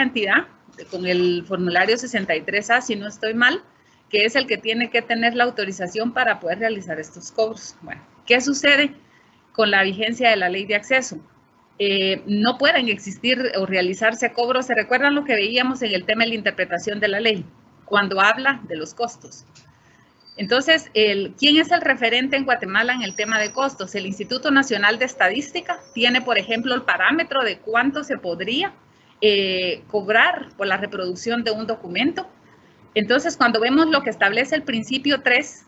S6: entidad con el formulario 63A, si no estoy mal, que es el que tiene que tener la autorización para poder realizar estos cobros. Bueno, ¿qué sucede con la vigencia de la Ley de Acceso? No pueden existir o realizarse cobros. ¿Se recuerdan lo que veíamos en el tema de la interpretación de la ley? Cuando habla de los costos. Entonces, ¿quién es el referente en Guatemala en el tema de costos? El Instituto Nacional de Estadística tiene, por ejemplo, el parámetro de cuánto se podría cobrar por la reproducción de un documento. Entonces, cuando vemos lo que establece el principio 3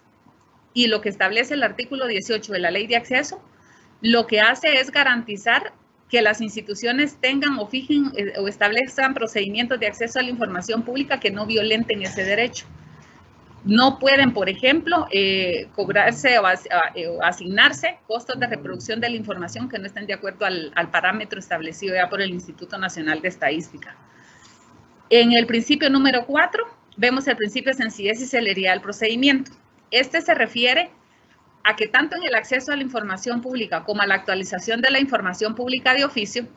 S6: y lo que establece el artículo 18 de la Ley de Acceso, lo que hace es garantizar que las instituciones tengan o fijen o establezcan procedimientos de acceso a la información pública que no violenten ese derecho. No pueden, por ejemplo, cobrarse o asignarse costos de reproducción de la información que no estén de acuerdo al parámetro establecido ya por el Instituto Nacional de Estadística. En el principio número 4, vemos el principio de sencillez y celeridad del procedimiento. Este se refiere a que tanto en el acceso a la información pública como a la actualización de la información pública de oficio,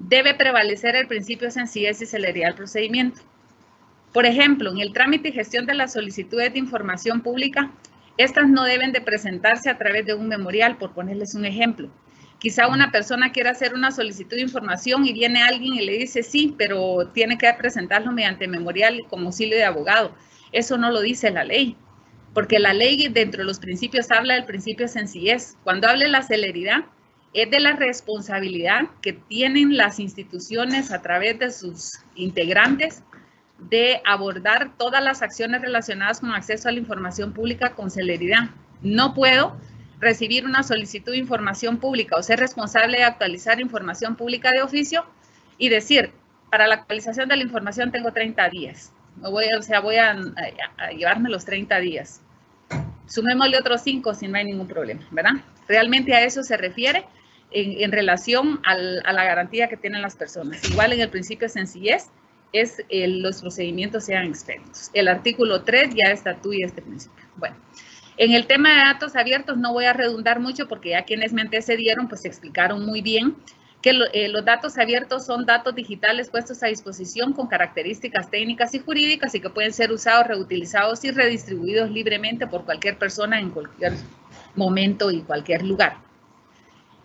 S6: debe prevalecer el principio de sencillez y celeridad del procedimiento. Por ejemplo, en el trámite y gestión de las solicitudes de información pública, estas no deben de presentarse a través de un memorial, por ponerles un ejemplo. Quizá una persona quiera hacer una solicitud de información y viene alguien y le dice sí, pero tiene que presentarlo mediante memorial como auxilio de abogado. Eso no lo dice la ley, porque la ley dentro de los principios habla del principio de sencillez. Cuando habla de la celeridad, es de la responsabilidad que tienen las instituciones a través de sus integrantes de abordar todas las acciones relacionadas con acceso a la información pública con celeridad. No puedo recibir una solicitud de información pública o ser responsable de actualizar información pública de oficio y decir, para la actualización de la información tengo 30 días. Voy a llevarme los 30 días. Sumémosle otros 5 si no hay ningún problema, ¿verdad? Realmente a eso se refiere en relación a la garantía que tienen las personas. Igual en el principio de sencillez, los procedimientos sean expeditos. El artículo 3 ya estatuye este principio. Bueno, en el tema de datos abiertos no voy a redundar mucho porque ya quienes me antecedieron pues explicaron muy bien que los datos abiertos son datos digitales puestos a disposición con características técnicas y jurídicas y que pueden ser usados, reutilizados y redistribuidos libremente por cualquier persona en cualquier momento y cualquier lugar.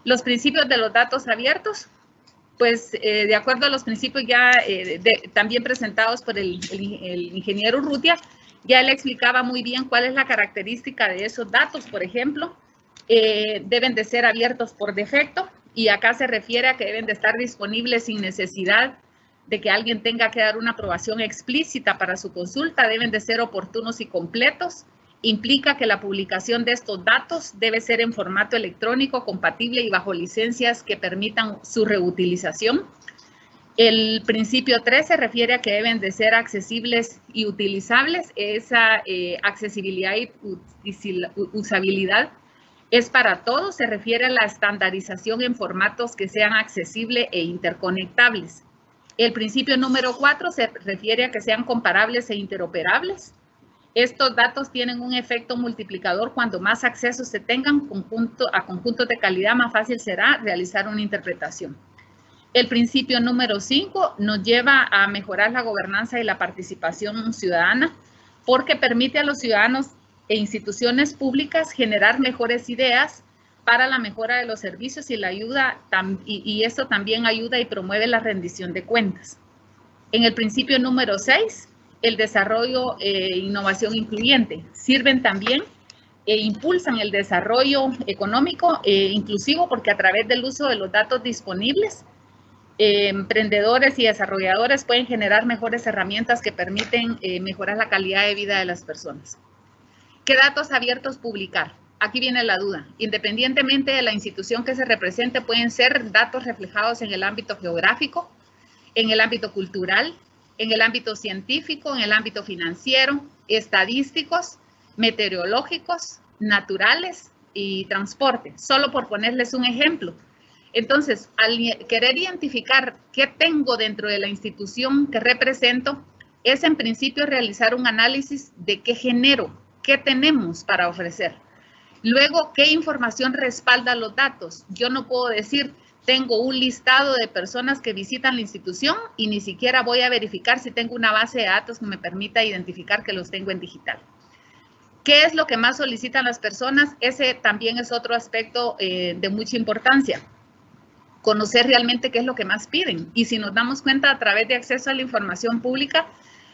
S6: Los principios de los datos abiertos, pues de acuerdo a los principios ya también presentados por el ingeniero Urrutia, ya le explicaba muy bien cuál es la característica de esos datos. Por ejemplo, deben de ser abiertos por defecto y acá se refiere a que deben de estar disponibles sin necesidad de que alguien tenga que dar una aprobación explícita para su consulta, deben de ser oportunos y completos. Implica que la publicación de estos datos debe ser en formato electrónico, compatible y bajo licencias que permitan su reutilización. El principio 3 se refiere a que deben de ser accesibles y utilizables. Esa accesibilidad y usabilidad es para todos. Se refiere a la estandarización en formatos que sean accesibles e interconectables. El principio número 4 se refiere a que sean comparables e interoperables. Estos datos tienen un efecto multiplicador. Cuando más accesos se tengan a conjuntos de calidad, más fácil será realizar una interpretación. El principio número 5 nos lleva a mejorar la gobernanza y la participación ciudadana porque permite a los ciudadanos e instituciones públicas generar mejores ideas para la mejora de los servicios y la ayuda, y esto también ayuda y promueve la rendición de cuentas. En el principio número 6, el desarrollo e innovación incluyente sirven también e impulsan el desarrollo económico inclusivo porque a través del uso de los datos disponibles, emprendedores y desarrolladores pueden generar mejores herramientas que permiten mejorar la calidad de vida de las personas. ¿Qué datos abiertos publicar? Aquí viene la duda. Independientemente de la institución que se represente, pueden ser datos reflejados en el ámbito geográfico, en el ámbito cultural, en el ámbito científico, en el ámbito financiero, estadísticos, meteorológicos, naturales y transporte, solo por ponerles un ejemplo. Entonces, al querer identificar qué tengo dentro de la institución que represento, es en principio realizar un análisis de qué genero, qué tenemos para ofrecer. Luego, ¿qué información respalda los datos? Yo no puedo decir, tengo un listado de personas que visitan la institución y ni siquiera voy a verificar si tengo una base de datos que me permita identificar que los tengo en digital. ¿Qué es lo que más solicitan las personas? Ese también es otro aspecto de mucha importancia. Conocer realmente qué es lo que más piden. Y si nos damos cuenta a través de acceso a la información pública,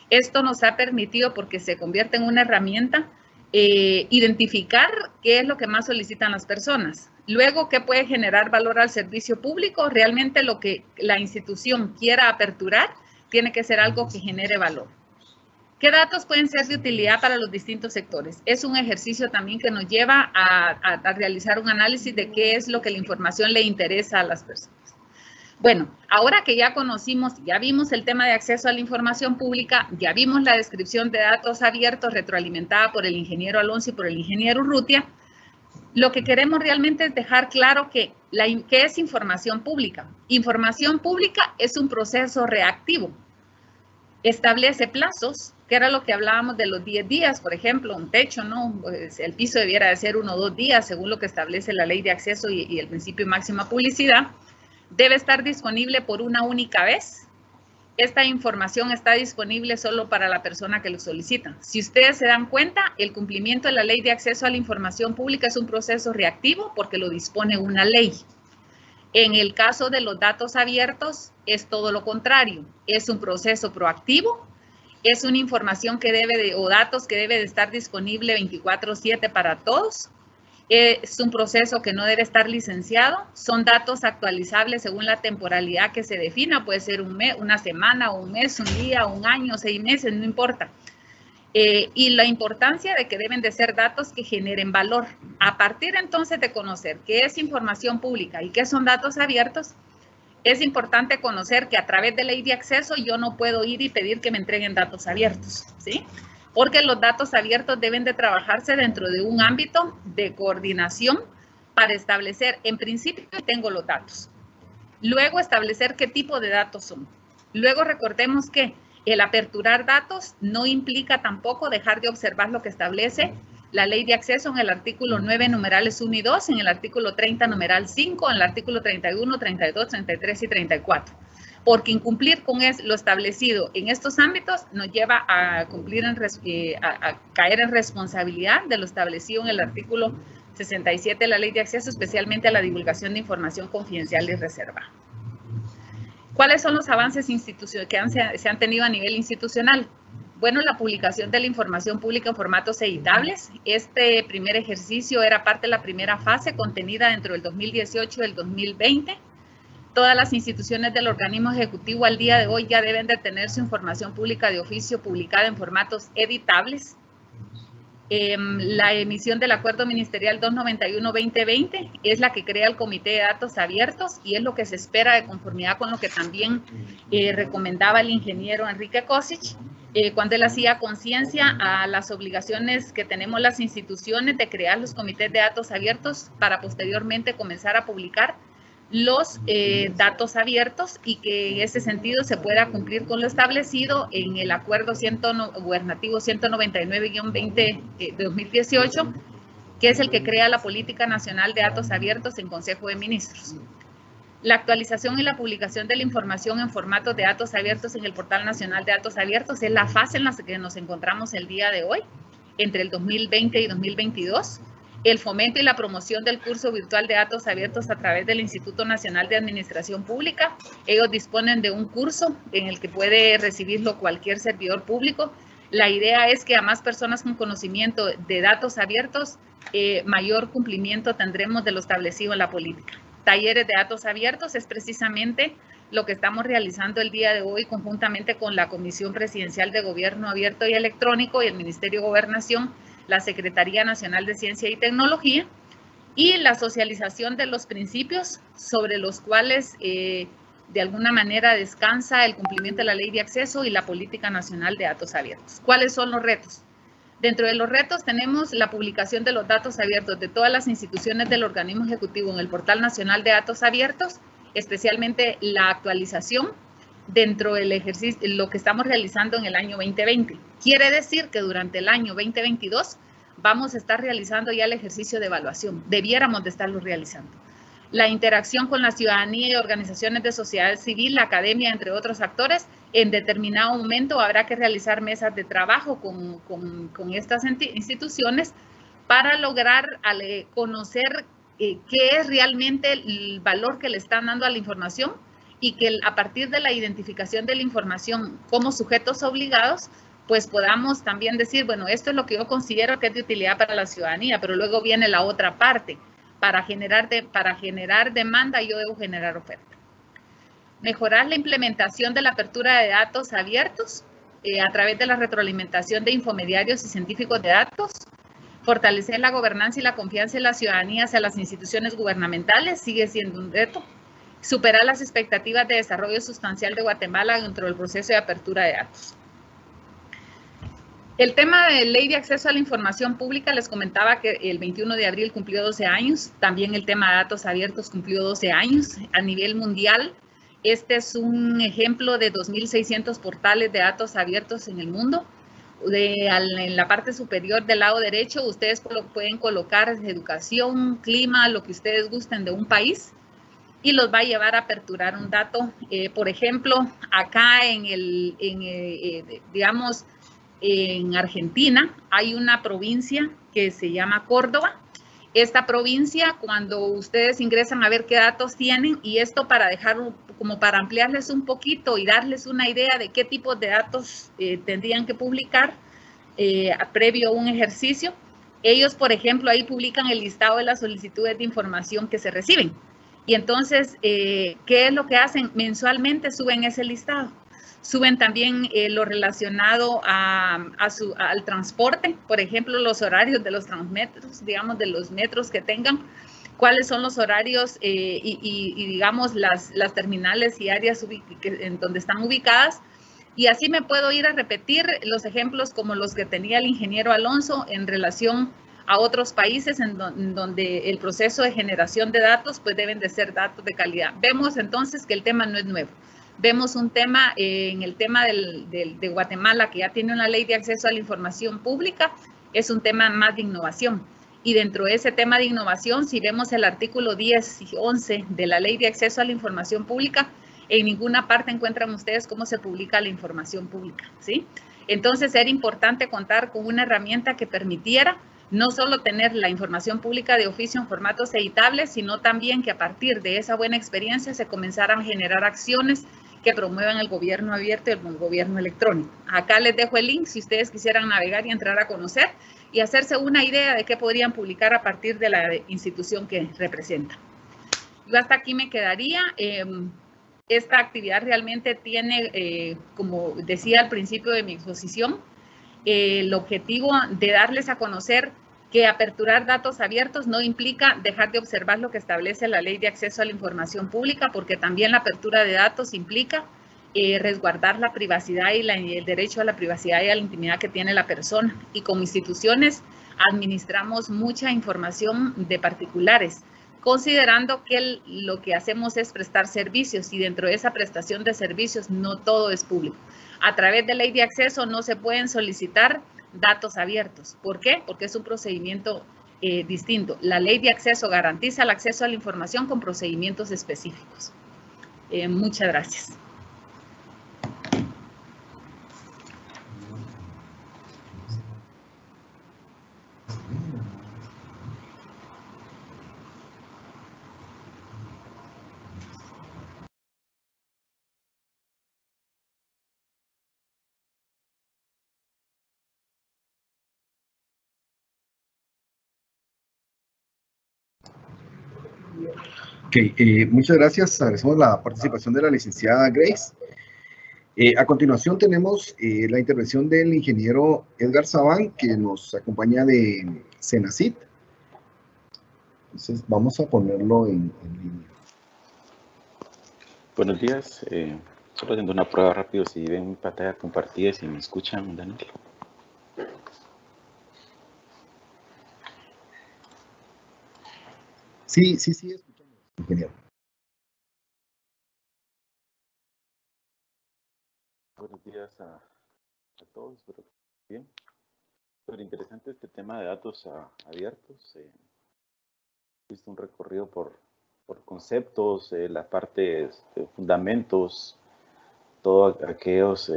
S6: esto nos ha permitido, porque se convierte en una herramienta, identificar qué es lo que más solicitan las personas. Luego, ¿qué puede generar valor al servicio público? Realmente lo que la institución quiera aperturar tiene que ser algo que genere valor. ¿Qué datos pueden ser de utilidad para los distintos sectores? Es un ejercicio también que nos lleva a realizar un análisis de qué es lo que la información le interesa a las personas. Bueno, ahora que ya conocimos, ya vimos el tema de acceso a la información pública, ya vimos la descripción de datos abiertos retroalimentada por el ingeniero Alonso y por el ingeniero Urrutia, lo que queremos realmente es dejar claro ¿qué es información pública? Información pública es un proceso reactivo. Establece plazos, que era lo que hablábamos de los 10 días, por ejemplo, un techo, ¿no? Pues el piso debiera de ser 1 o 2 días, según lo que establece la ley de acceso y el principio de máxima publicidad. Debe estar disponible por una única vez. Esta información está disponible solo para la persona que lo solicita. Si ustedes se dan cuenta, el cumplimiento de la ley de acceso a la información pública es un proceso reactivo porque lo dispone una ley. En el caso de los datos abiertos, es todo lo contrario. Es un proceso proactivo, es una información que o datos que debe de estar disponible 24/7 para todos. Es un proceso que no debe estar licenciado. Son datos actualizables según la temporalidad que se defina. Puede ser un mes, una semana, un mes, un día, un año, 6 meses, no importa. Y la importancia de que deben de ser datos que generen valor. A partir entonces de conocer qué es información pública y qué son datos abiertos, es importante conocer que a través de ley de acceso yo no puedo ir y pedir que me entreguen datos abiertos, ¿sí? Porque los datos abiertos deben de trabajarse dentro de un ámbito de coordinación para establecer, en principio, tengo los datos. Luego, establecer qué tipo de datos son. Luego, recordemos que el aperturar datos no implica tampoco dejar de observar lo que establece la ley de acceso en el artículo 9, numerales 1 y 2, en el artículo 30, numeral 5, en el artículo 31, 32, 33 y 34. Porque incumplir con lo establecido en estos ámbitos nos lleva a caer en responsabilidad de lo establecido en el artículo 67 de la ley de acceso, especialmente a la divulgación de información confidencial y reservada. ¿Cuáles son los avances que se han tenido a nivel institucional? Bueno, la publicación de la información pública en formatos editables. Este primer ejercicio era parte de la primera fase contenida dentro del 2018 y el 2020. Todas las instituciones del organismo ejecutivo al día de hoy ya deben de tener su información pública de oficio publicada en formatos editables. La emisión del Acuerdo Ministerial 291-2020 es la que crea el Comité de Datos Abiertos y es lo que se espera de conformidad con lo que también recomendaba el ingeniero Enrique Košić, cuando él hacía conciencia a las obligaciones que tenemos las instituciones de crear los comités de datos abiertos para posteriormente comenzar a publicar los datos abiertos y que en ese sentido se pueda cumplir con lo establecido en el Acuerdo Gubernativo 199-20 de 2018, que es el que crea la Política Nacional de Datos Abiertos en Consejo de Ministros. La actualización y la publicación de la información en formatos de datos abiertos en el Portal Nacional de Datos Abiertos es la fase en la que nos encontramos el día de hoy, entre el 2020 y 2022. El fomento y la promoción del curso virtual de datos abiertos a través del Instituto Nacional de Administración Pública. Ellos disponen de un curso en el que puede recibirlo cualquier servidor público. La idea es que a más personas con conocimiento de datos abiertos, mayor cumplimiento tendremos de lo establecido en la política. Talleres de datos abiertos es precisamente lo que estamos realizando el día de hoy conjuntamente con la Comisión Presidencial de Gobierno Abierto y Electrónico y el Ministerio de Gobernación, la Secretaría Nacional de Ciencia y Tecnología, y la socialización de los principios sobre los cuales de alguna manera descansa el cumplimiento de la ley de acceso y la Política Nacional de Datos Abiertos. ¿Cuáles son los retos? Dentro de los retos tenemos la publicación de los datos abiertos de todas las instituciones del organismo ejecutivo en el Portal Nacional de Datos Abiertos, especialmente la actualización dentro del ejercicio, lo que estamos realizando en el año 2020. Quiere decir que durante el año 2022 vamos a estar realizando ya el ejercicio de evaluación. Debiéramos de estarlo realizando. La interacción con la ciudadanía y organizaciones de sociedad civil, la academia, entre otros actores, en determinado momento habrá que realizar mesas de trabajo con estas instituciones para lograr conocer qué es realmente el valor que le están dando a la información y que a partir de la identificación de la información como sujetos obligados, pues podamos también decir, bueno, esto es lo que yo considero que es de utilidad para la ciudadanía, pero luego viene la otra parte. Para generar demanda, yo debo generar oferta. Mejorar la implementación de la apertura de datos abiertos a través de la retroalimentación de infomediarios y científicos de datos. Fortalecer la gobernanza y la confianza de la ciudadanía hacia las instituciones gubernamentales sigue siendo un reto. Superar las expectativas de desarrollo sustancial de Guatemala dentro del proceso de apertura de datos. El tema de ley de acceso a la información pública, les comentaba que el 21 de abril cumplió 12 años, también el tema de datos abiertos cumplió 12 años. A nivel mundial, este es un ejemplo de 2.600 portales de datos abiertos en el mundo. En la parte superior del lado derecho, ustedes pueden colocar educación, clima, lo que ustedes gusten de un país, y los va a llevar a aperturar un dato. Por ejemplo, acá digamos, en Argentina hay una provincia que se llama Córdoba. Esta provincia, cuando ustedes ingresan a ver qué datos tienen, y esto para como para ampliarles un poquito y darles una idea de qué tipos de datos tendrían que publicar previo a un ejercicio, Ellos, por ejemplo, ahí publican el listado de las solicitudes de información que se reciben. Y entonces, ¿qué es lo que hacen? Mensualmente suben ese listado. Suben también lo relacionado al transporte, por ejemplo, los horarios de los transmetros, digamos, de los metros que tengan, cuáles son los horarios y digamos, las terminales y áreas en donde están ubicadas. Y así me puedo ir a repetir los ejemplos como los que tenía el ingeniero Alonso en relación a otros países en donde el proceso de generación de datos pues deben de ser datos de calidad. Vemos entonces que el tema no es nuevo. Vemos un tema en el tema de Guatemala, que ya tiene una ley de acceso a la información pública, es un tema más de innovación. Y dentro de ese tema de innovación, si vemos el artículo 10 y 11 de la ley de acceso a la información pública, en ninguna parte encuentran ustedes cómo se publica la información pública, ¿sí? Entonces era importante contar con una herramienta que permitiera no solo tener la información pública de oficio en formatos editables, sino también que a partir de esa buena experiencia se comenzaran a generar acciones que promuevan el gobierno abierto y el gobierno electrónico. Acá les dejo el link si ustedes quisieran navegar y entrar a conocer y hacerse una idea de qué podrían publicar a partir de la institución que representan. Yo hasta aquí me quedaría. Esta actividad realmente tiene, como decía al principio de mi exposición, el objetivo de darles a conocer que aperturar datos abiertos no implica dejar de observar lo que establece la Ley de Acceso a la Información Pública, porque también la apertura de datos implica resguardar la privacidad y el derecho a la privacidad y a la intimidad que tiene la persona. Y como instituciones administramos mucha información de particulares, considerando que lo que hacemos es prestar servicios y dentro de esa prestación de servicios no todo es público. A través de ley de acceso no se pueden solicitar datos abiertos. ¿Por qué? Porque es un procedimiento distinto. La ley de acceso garantiza el acceso a la información con procedimientos específicos. Muchas gracias.
S2: Muchas gracias. Agradecemos la participación de la licenciada Grace. A continuación tenemos la intervención del ingeniero Edgar Sabán, que nos acompaña de Senacit. Entonces vamos a ponerlo en línea.
S7: Buenos días. Solo haciendo una prueba rápido, si ven mi pantalla compartida y si me escuchan, Daniel.
S2: Sí, escuchamos, ingeniero.
S7: Buenos días a todos, espero que bien. Pero interesante este tema de datos abiertos. He visto un recorrido por conceptos, la parte de fundamentos, todas aquellas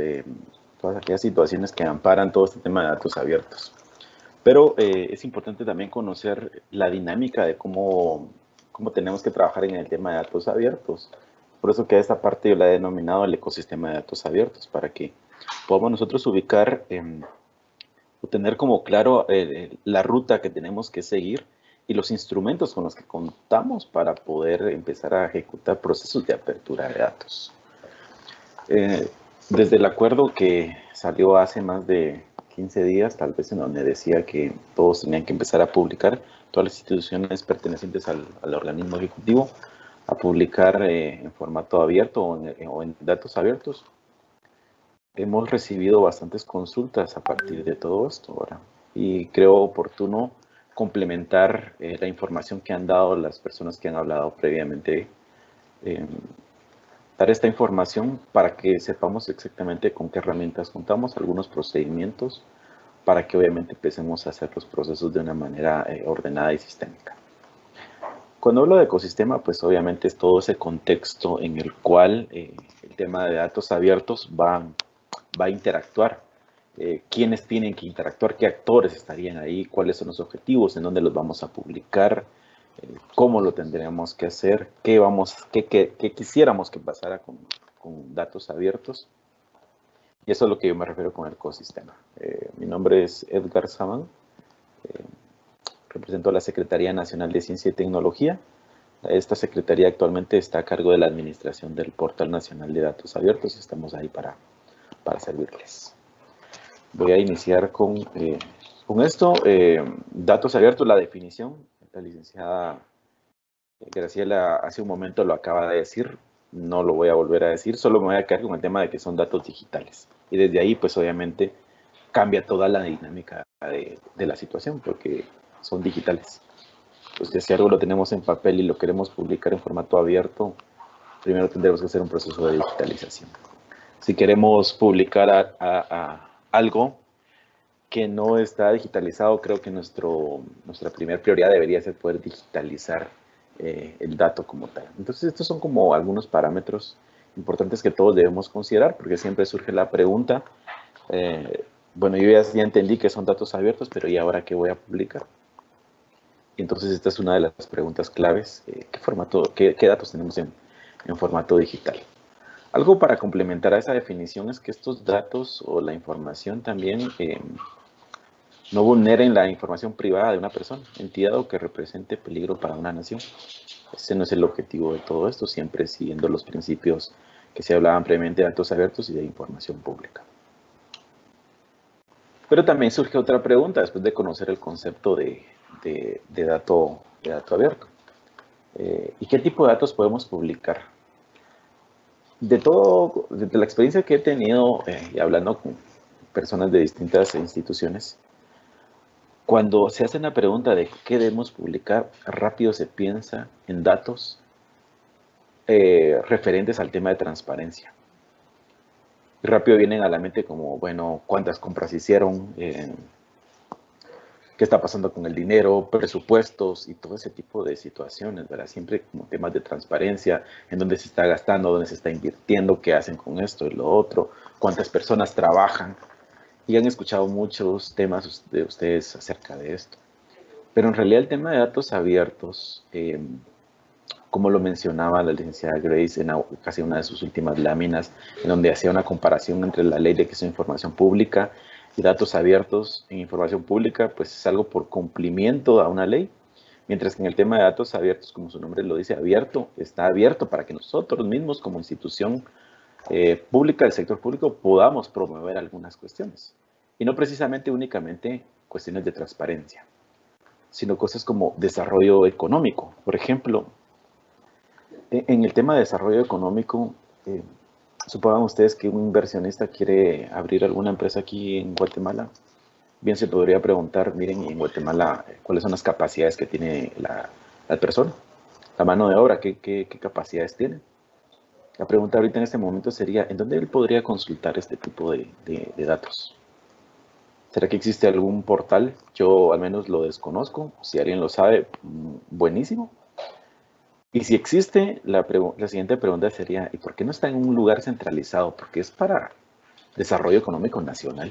S7: situaciones que amparan todo este tema de datos abiertos. Pero es importante también conocer la dinámica de cómo tenemos que trabajar en el tema de datos abiertos. Por eso que a esta parte yo la he denominado el ecosistema de datos abiertos, para que podamos nosotros ubicar o tener como claro la ruta que tenemos que seguir y los instrumentos con los que contamos para poder empezar a ejecutar procesos de apertura de datos. Desde el acuerdo que salió hace más de 15 días, tal vez, en donde decía que todos tenían que empezar a publicar, todas las instituciones pertenecientes al organismo ejecutivo, a publicar en formato abierto o en datos abiertos. Hemos recibido bastantes consultas a partir de todo esto ahora, y creo oportuno complementar la información que han dado las personas que han hablado previamente, dar esta información para que sepamos exactamente con qué herramientas contamos, algunos procedimientos, para que obviamente empecemos a hacer los procesos de una manera ordenada y sistémica. Cuando hablo de ecosistema, pues obviamente es todo ese contexto en el cual el tema de datos abiertos va a interactuar. ¿Quiénes tienen que interactuar? ¿Qué actores estarían ahí? ¿Cuáles son los objetivos? ¿En dónde los vamos a publicar? ¿Cómo lo tendríamos que hacer? ¿Qué quisiéramos que pasara con datos abiertos? Y eso es lo que yo me refiero con el ecosistema. Mi nombre es Edgar Sabán. represento a la Secretaría Nacional de Ciencia y Tecnología. Esta secretaría actualmente está a cargo de la administración del Portal Nacional de Datos Abiertos y estamos ahí para servirles. Voy a iniciar con esto. Datos abiertos, la definición. La licenciada Graciela hace un momento lo acaba de decir. No lo voy a volver a decir, solo me voy a quedar con el tema de que son datos digitales. Y desde ahí, pues obviamente, cambia toda la dinámica de la situación, porque son digitales. Pues si algo lo tenemos en papel y lo queremos publicar en formato abierto, primero tendremos que hacer un proceso de digitalización. Si queremos publicar algo que no está digitalizado, creo que nuestra primera prioridad debería ser poder digitalizar el dato como tal. Entonces, estos son como algunos parámetros importantes que todos debemos considerar, porque siempre surge la pregunta, bueno, yo ya entendí que son datos abiertos, pero ¿y ahora qué voy a publicar? Y entonces esta es una de las preguntas claves, ¿qué datos tenemos en formato digital? Algo para complementar a esa definición es que estos datos o la información también no vulneren la información privada de una persona, entidad o que represente peligro para una nación. Ese no es el objetivo de todo esto, siempre siguiendo los principios que se hablaban previamente de datos abiertos y de información pública. Pero también surge otra pregunta después de conocer el concepto de dato abierto. ¿Y qué tipo de datos podemos publicar? Desde la experiencia que he tenido y hablando con personas de distintas instituciones, cuando se hace una pregunta de qué debemos publicar, rápido se piensa en datos referentes al tema de transparencia. Y rápido vienen a la mente como, bueno, cuántas compras hicieron, qué está pasando con el dinero, presupuestos y todo ese tipo de situaciones, ¿verdad? Siempre como temas de transparencia, en dónde se está gastando, dónde se está invirtiendo, qué hacen con esto y lo otro, cuántas personas trabajan. Y han escuchado muchos temas de ustedes acerca de esto. Pero en realidad el tema de datos abiertos, como lo mencionaba la licenciada Grace en casi una de sus últimas láminas, en donde hacía una comparación entre la ley de acceso a información pública y datos abiertos en información pública, pues es algo por cumplimiento a una ley, mientras que en el tema de datos abiertos, como su nombre lo dice, abierto, está abierto para que nosotros mismos como institución pública, del sector público, podamos promover algunas cuestiones. Y no precisamente únicamente cuestiones de transparencia, sino cosas como desarrollo económico. Por ejemplo, en el tema de desarrollo económico, supongan ustedes que un inversionista quiere abrir alguna empresa aquí en Guatemala. Bien se podría preguntar, miren, en Guatemala, ¿cuáles son las capacidades que tiene la persona? La mano de obra, ¿qué capacidades tiene? La pregunta ahorita en este momento sería, ¿en dónde él podría consultar este tipo de datos? ¿Será que existe algún portal? Yo al menos lo desconozco. Si alguien lo sabe, buenísimo. Y si existe, la siguiente pregunta sería, ¿y por qué no está en un lugar centralizado? Porque es para desarrollo económico nacional.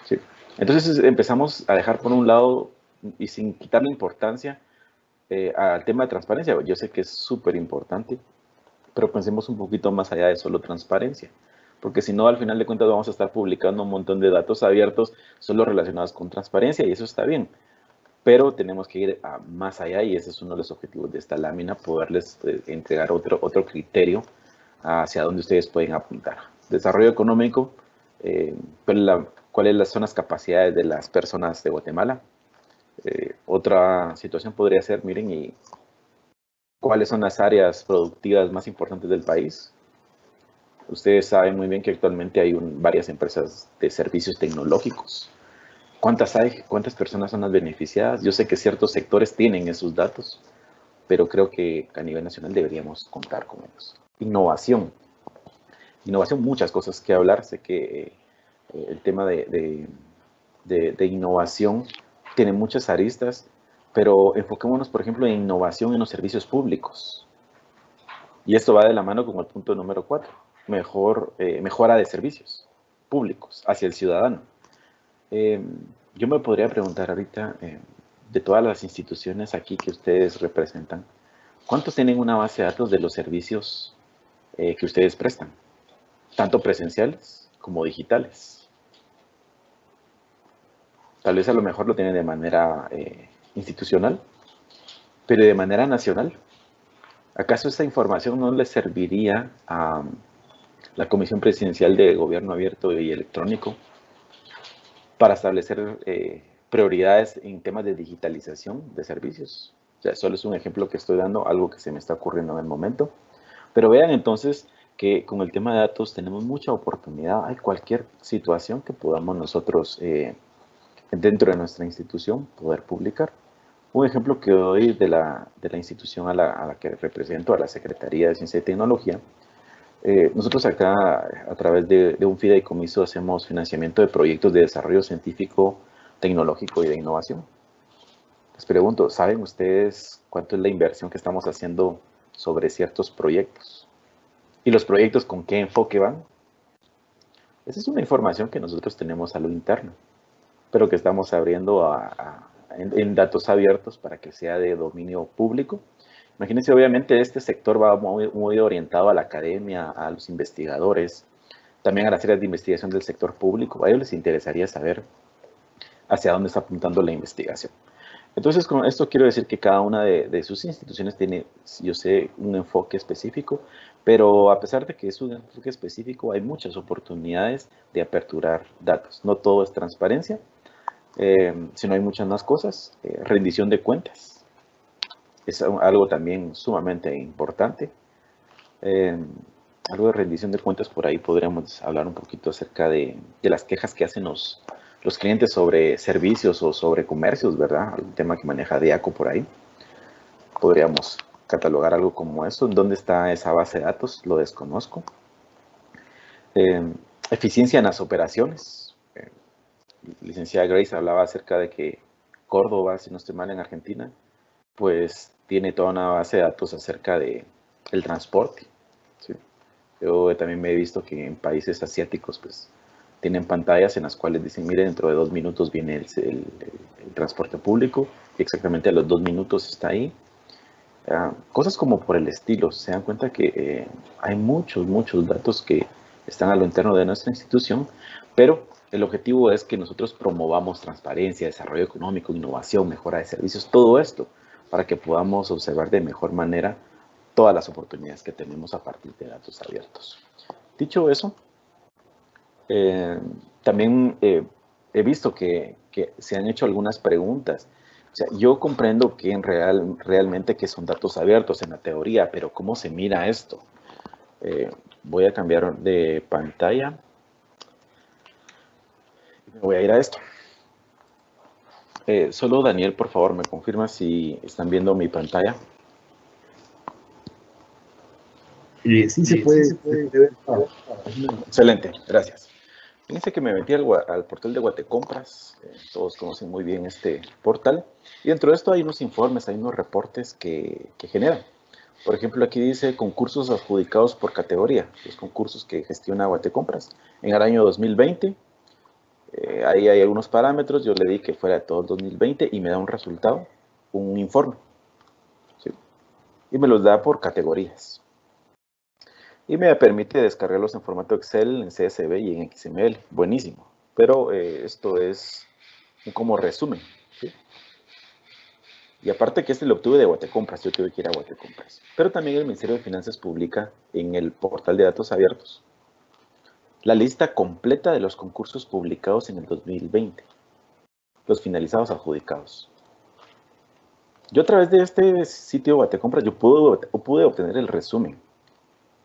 S7: ¿Sí? Entonces empezamos a dejar por un lado, y sin quitarle importancia, al tema de transparencia. Yo sé que es súper importante, pero pensemos un poquito más allá de solo transparencia, porque si no, al final de cuentas vamos a estar publicando un montón de datos abiertos solo relacionados con transparencia, y eso está bien, pero tenemos que ir más allá, y ese es uno de los objetivos de esta lámina, poderles entregar otro criterio hacia donde ustedes pueden apuntar. Desarrollo económico, ¿cuáles son las capacidades de las personas de Guatemala? Otra situación podría ser, miren, y ¿cuáles son las áreas productivas más importantes del país? Ustedes saben muy bien que actualmente hay varias empresas de servicios tecnológicos. ¿Cuántas hay? ¿Cuántas personas son las beneficiadas? Yo sé que ciertos sectores tienen esos datos, pero creo que a nivel nacional deberíamos contar con ellos. Innovación. Innovación, muchas cosas que hablar. Sé que el tema de innovación tiene muchas aristas, pero enfoquémonos, por ejemplo, en innovación en los servicios públicos. Y esto va de la mano con el punto número 4, mejora de servicios públicos hacia el ciudadano. Yo me podría preguntar ahorita, de todas las instituciones aquí que ustedes representan, ¿cuántos tienen una base de datos de los servicios que ustedes prestan? Tanto presenciales como digitales. Tal vez a lo mejor lo tienen de manera institucional, pero de manera nacional. ¿Acaso esta información no le serviría a la Comisión Presidencial de Gobierno Abierto y Electrónico para establecer prioridades en temas de digitalización de servicios? O sea, solo es un ejemplo que estoy dando, algo que se me está ocurriendo en el momento. Pero vean entonces que con el tema de datos tenemos mucha oportunidad. Hay cualquier situación que podamos nosotros, dentro de nuestra institución, poder publicar. Un ejemplo que doy de la institución a la que represento, a la Secretaría de Ciencia y Tecnología. Nosotros acá, a través de un fideicomiso, hacemos financiamiento de proyectos de desarrollo científico, tecnológico y de innovación. Les pregunto, ¿saben ustedes cuánto es la inversión que estamos haciendo sobre ciertos proyectos? ¿Y los proyectos con qué enfoque van? Esa es una información que nosotros tenemos a lo interno, pero que estamos abriendo en datos abiertos para que sea de dominio público. Imagínense, obviamente este sector va muy orientado a la academia, a los investigadores, también a las áreas de investigación del sector público. A ellos les interesaría saber hacia dónde está apuntando la investigación. Entonces, con esto quiero decir que cada una de sus instituciones tiene, yo sé, un enfoque específico, pero a pesar de que es un enfoque específico, hay muchas oportunidades de aperturar datos. No todo es transparencia, sino hay muchas más cosas. Rendición de cuentas es algo también sumamente importante. Algo de rendición de cuentas, por ahí podríamos hablar un poquito acerca de las quejas que hacen los clientes sobre servicios o sobre comercios, ¿verdad? El tema que maneja Diaco por ahí. Podríamos catalogar algo como eso. ¿Dónde está esa base de datos? Lo desconozco. Eficiencia en las operaciones. Licenciada Grace hablaba acerca de que Córdoba, si no estoy mal, en Argentina, pues tiene toda una base de datos acerca del transporte. ¿Sí? Yo también me he visto que en países asiáticos, pues, tienen pantallas en las cuales dicen, mire, dentro de 2 minutos viene el transporte público, y exactamente a los 2 minutos está ahí. Cosas como por el estilo. Se dan cuenta que hay muchos datos que están a lo interno de nuestra institución, pero el objetivo es que nosotros promovamos transparencia, desarrollo económico, innovación, mejora de servicios, todo esto, para que podamos observar de mejor manera todas las oportunidades que tenemos a partir de datos abiertos. Dicho eso, también he visto que se han hecho algunas preguntas. O sea, yo comprendo que realmente que son datos abiertos en la teoría, pero ¿cómo se mira esto? Voy a cambiar de pantalla. Me voy a ir a esto. Solo Daniel, por favor, me confirma si están viendo mi pantalla.
S2: Sí se puede ver.
S7: Excelente, gracias. Fíjense que me metí al portal de Guatecompras. Todos conocen muy bien este portal. Y dentro de esto hay unos informes, hay unos reportes que generan. Por ejemplo, aquí dice concursos adjudicados por categoría. Los concursos que gestiona Guatecompras. En el año 2020, ahí hay algunos parámetros. Yo le di que fuera de todo el 2020 y me da un resultado, un informe. ¿Sí? Y me los da por categorías. Y me permite descargarlos en formato Excel, en CSV y en XML. Buenísimo. Pero esto es como resumen. ¿Sí? Y aparte que lo obtuve de Guatecompras, yo tuve que ir a Guatecompras. Pero también el Ministerio de Finanzas publica en el portal de datos abiertos la lista completa de los concursos publicados en el 2020. Los finalizados adjudicados. Yo a través de este sitio Guatecompras yo pude obtener el resumen.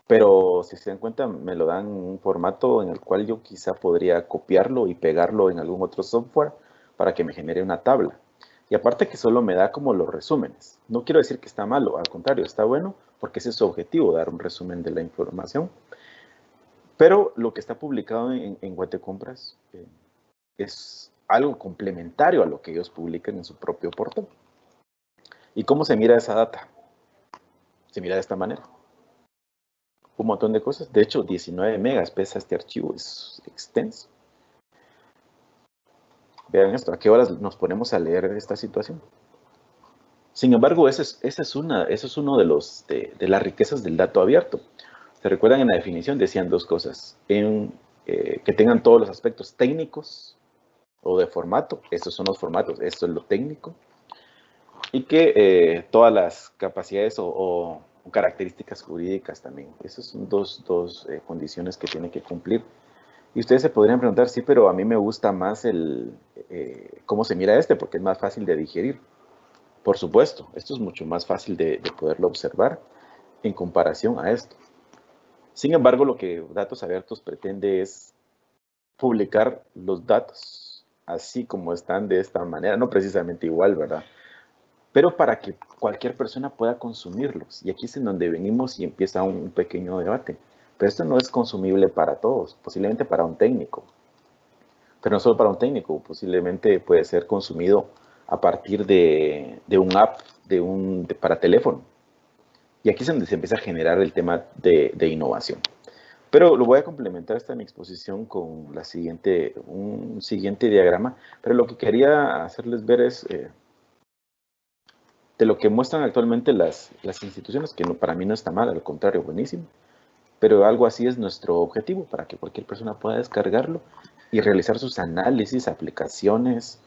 S7: Pero si se dan cuenta, me lo dan en un formato en el cual yo quizá podría copiarlo y pegarlo en algún otro software para que me genere una tabla. Y aparte que solo me da como los resúmenes. No quiero decir que está malo, al contrario, está bueno porque ese es su objetivo, dar un resumen de la información. Pero lo que está publicado en Guatecompras es algo complementario a lo que ellos publican en su propio portal. ¿Y cómo se mira esa data? Se mira de esta manera. Un montón de cosas. De hecho, 19 megas pesa este archivo, es extenso. Vean esto, ¿a qué horas nos ponemos a leer esta situación? Sin embargo, ese es uno de las riquezas del dato abierto. ¿Se recuerdan en la definición? Decían dos cosas. Que tengan todos los aspectos técnicos, o de formato. Estos son los formatos, esto es lo técnico. Y que todas las capacidades o características jurídicas también. Esas son dos condiciones que tiene que cumplir. Y ustedes se podrían preguntar, sí, pero a mí me gusta más cómo se mira porque es más fácil de digerir. Por supuesto, esto es mucho más fácil de poderlo observar en comparación a esto. Sin embargo, lo que Datos Abiertos pretende es publicar los datos así como están de esta manera, no precisamente igual, ¿verdad? Pero para que cualquier persona pueda consumirlos. Y aquí es en donde venimos y empieza un pequeño debate. Pero esto no es consumible para todos, posiblemente para un técnico. Pero no solo para un técnico, posiblemente puede ser consumido a partir de un app para teléfono. Y aquí es donde se empieza a generar el tema de innovación. Pero lo voy a complementar esta mi exposición con un siguiente diagrama. Pero lo que quería hacerles ver es de lo que muestran actualmente las instituciones, que para mí no está mal, al contrario, buenísimo. Pero algo así es nuestro objetivo, para que cualquier persona pueda descargarlo y realizar sus análisis, aplicaciones,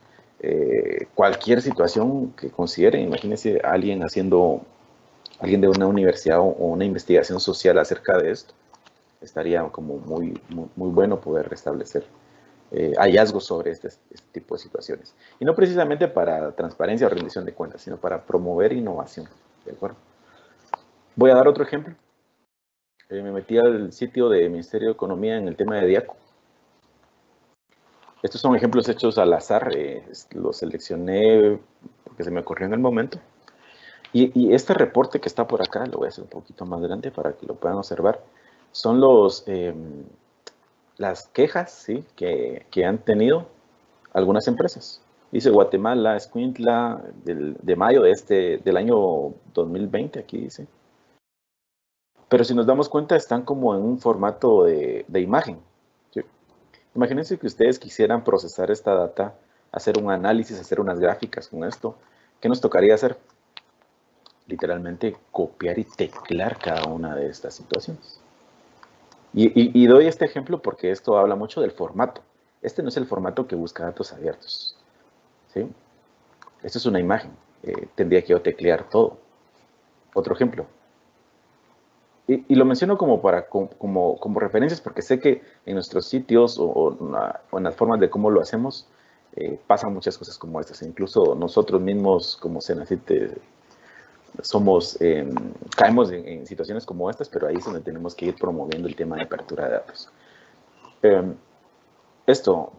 S7: cualquier situación que consideren. Imagínense alguien de una universidad o una investigación social acerca de esto. Estaría como muy bueno poder restablecer hallazgos sobre este tipo de situaciones. Y no precisamente para transparencia o rendición de cuentas, sino para promover innovación. ¿De acuerdo? Voy a dar otro ejemplo. Me metí al sitio del Ministerio de Economía en el tema de Diaco. Estos son ejemplos hechos al azar. Los seleccioné porque se me ocurrió en el momento. Y este reporte que está por acá, lo voy a hacer un poquito más grande para que lo puedan observar, son las quejas, ¿sí?, que han tenido algunas empresas. Dice Guatemala, Escuintla, de mayo del año 2020, aquí dice. Pero si nos damos cuenta, están como en un formato de imagen. ¿Sí? Imagínense que ustedes quisieran procesar esta data, hacer un análisis, hacer unas gráficas con esto. ¿Qué nos tocaría hacer? Literalmente copiar y teclar cada una de estas situaciones. Y doy este ejemplo porque esto habla mucho del formato. Este no es el formato que busca Datos Abiertos. ¿Sí? Esto es una imagen. Tendría que yo teclear todo. Otro ejemplo. Y lo menciono como referencias porque sé que en nuestros sitios o en las formas de cómo lo hacemos pasan muchas cosas como estas. Incluso nosotros mismos como Senacit caemos en situaciones como estas, pero ahí es donde tenemos que ir promoviendo el tema de apertura de datos.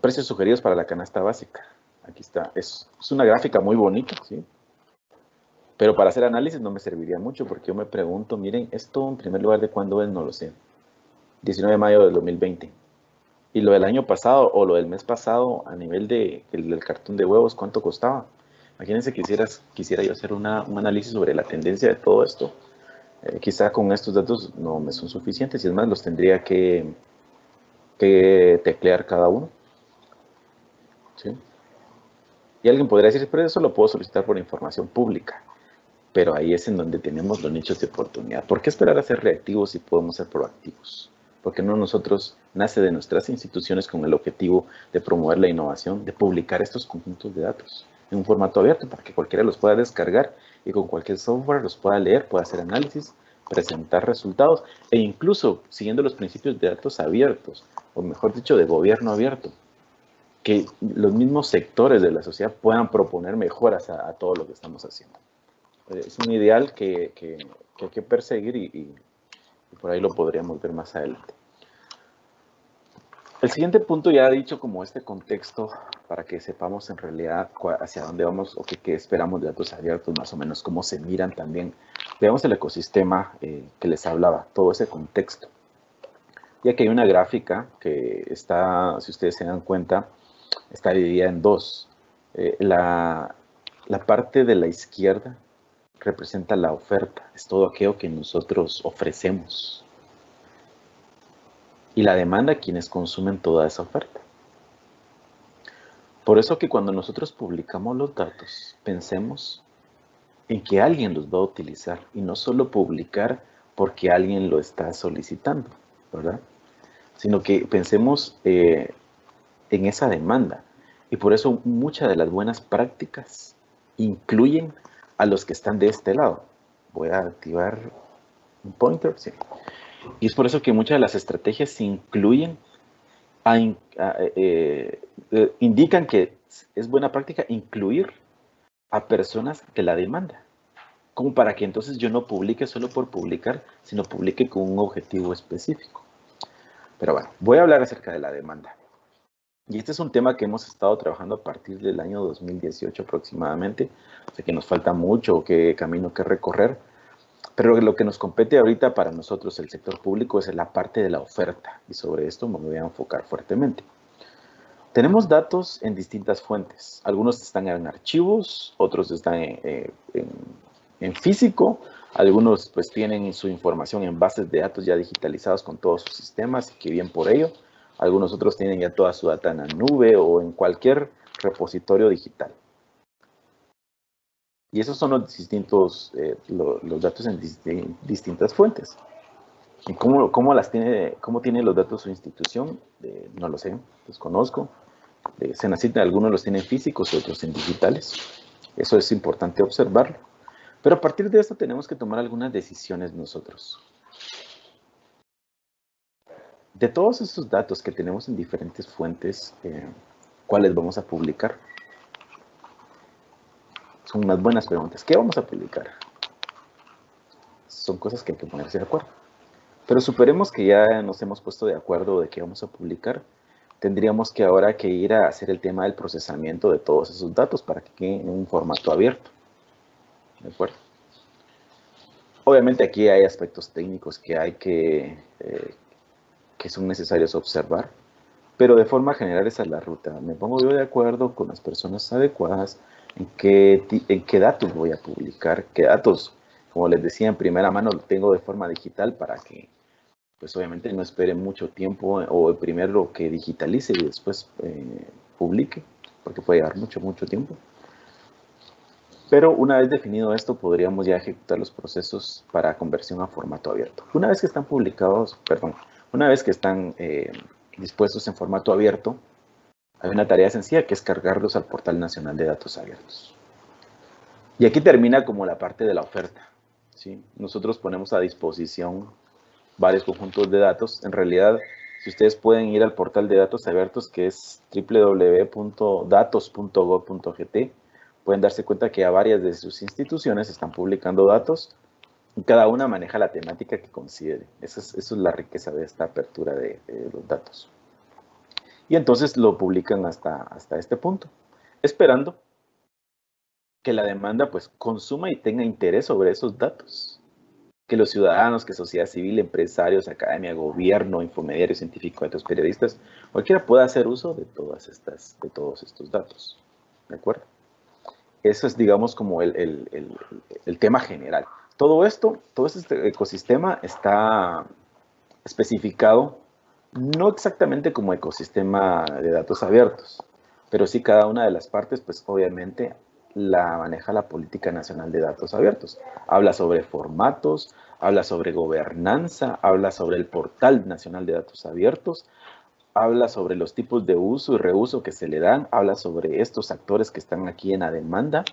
S7: Precios sugeridos para la canasta básica. Aquí está. Es una gráfica muy bonita, ¿sí? Pero para hacer análisis no me serviría mucho porque yo me pregunto, miren, esto en primer lugar de cuándo es, no lo sé. 19 de mayo del 2020. Y lo del año pasado o lo del mes pasado a nivel del cartón de huevos, ¿cuánto costaba? Imagínense que quisiera yo hacer un análisis sobre la tendencia de todo esto. Quizá con estos datos no me son suficientes y es más, los tendría que teclear cada uno. ¿Sí? Y alguien podría decir, pero eso lo puedo solicitar por información pública. Pero ahí es en donde tenemos los nichos de oportunidad. ¿Por qué esperar a ser reactivos si podemos ser proactivos? Porque no nosotros nace de nuestras instituciones con el objetivo de promover la innovación, de publicar estos conjuntos de datos en un formato abierto para que cualquiera los pueda descargar y con cualquier software los pueda leer, pueda hacer análisis, presentar resultados e incluso siguiendo los principios de datos abiertos, o mejor dicho, de gobierno abierto, que los mismos sectores de la sociedad puedan proponer mejoras a todo lo que estamos haciendo. Es un ideal que hay que perseguir y por ahí lo podríamos ver más adelante. El siguiente punto ya ha dicho como este contexto para que sepamos en realidad hacia dónde vamos o qué esperamos de datos abiertos, más o menos cómo se miran también. Veamos el ecosistema que les hablaba, todo ese contexto. Y aquí hay una gráfica que está, si ustedes se dan cuenta, está dividida en dos. La parte de la izquierda representa la oferta, es todo aquello que nosotros ofrecemos. Y la demanda, quienes consumen toda esa oferta. Por eso que cuando nosotros publicamos los datos, pensemos en que alguien los va a utilizar y no solo publicar porque alguien lo está solicitando, ¿verdad? Sino que pensemos en esa demanda. Y por eso muchas de las buenas prácticas incluyen a los que están de este lado. Voy a activar un pointer, sí. Y es por eso que muchas de las estrategias incluyen, indican que es buena práctica incluir a personas de la demanda, como para que entonces yo no publique solo por publicar, sino publique con un objetivo específico. Pero bueno, voy a hablar acerca de la demanda. Y este es un tema que hemos estado trabajando a partir del año 2018 aproximadamente. O sea que nos falta mucho camino que recorrer. Pero lo que nos compete ahorita para nosotros, el sector público, es la parte de la oferta. Y sobre esto me voy a enfocar fuertemente. Tenemos datos en distintas fuentes. Algunos están en archivos, otros están en físico. Algunos pues tienen su información en bases de datos ya digitalizados con todos sus sistemas, y que bien por ello. Algunos otros tienen ya toda su data en la nube o en cualquier repositorio digital. Y esos son los distintos, los datos en distintas fuentes. ¿Y cómo tiene los datos su institución? No lo sé, desconozco. Senacit, algunos los tienen físicos y otros en digitales. Eso es importante observarlo. Pero a partir de esto tenemos que tomar algunas decisiones nosotros. De todos estos datos que tenemos en diferentes fuentes, ¿cuáles vamos a publicar? Son unas buenas preguntas. ¿Qué vamos a publicar? Son cosas que hay que ponerse de acuerdo. Pero superemos que ya nos hemos puesto de acuerdo de qué vamos a publicar. Tendríamos que ahora que ir a hacer el tema del procesamiento de todos esos datos para que quede en un formato abierto. ¿De acuerdo? Obviamente aquí hay aspectos técnicos que son necesarios observar, pero de forma general esa es la ruta. Me pongo yo de acuerdo con las personas adecuadas en qué datos voy a publicar, qué datos, como les decía, en primera mano lo tengo de forma digital para que, pues obviamente no espere mucho tiempo o primero que digitalice y después publique, porque puede llevar mucho tiempo. Pero una vez definido esto, podríamos ya ejecutar los procesos para conversión a formato abierto. Una vez que están publicados, una vez que están dispuestos en formato abierto, hay una tarea sencilla que es cargarlos al Portal Nacional de Datos Abiertos. Y aquí termina como la parte de la oferta, ¿sí? Nosotros ponemos a disposición varios conjuntos de datos. En realidad, si ustedes pueden ir al Portal de Datos Abiertos, que es www.datos.gov.gt, pueden darse cuenta que a varias de sus instituciones están publicando datos y cada una maneja la temática que considere. Eso es la riqueza de esta apertura de los datos. Y entonces lo publican hasta este punto, esperando que la demanda pues consuma y tenga interés sobre esos datos. Que los ciudadanos, que sociedad civil, empresarios, academia, gobierno, infomediarios, científicos, otros periodistas, cualquiera pueda hacer uso de todos estos datos. ¿De acuerdo? Eso es, digamos, como el tema general. Todo este ecosistema está especificado no exactamente como ecosistema de datos abiertos, pero sí cada una de las partes, pues obviamente la maneja la Política Nacional de Datos Abiertos. Habla sobre formatos, habla sobre gobernanza, habla sobre el Portal Nacional de Datos Abiertos, habla sobre los tipos de uso y reuso que se le dan, habla sobre estos actores que están aquí en la demanda.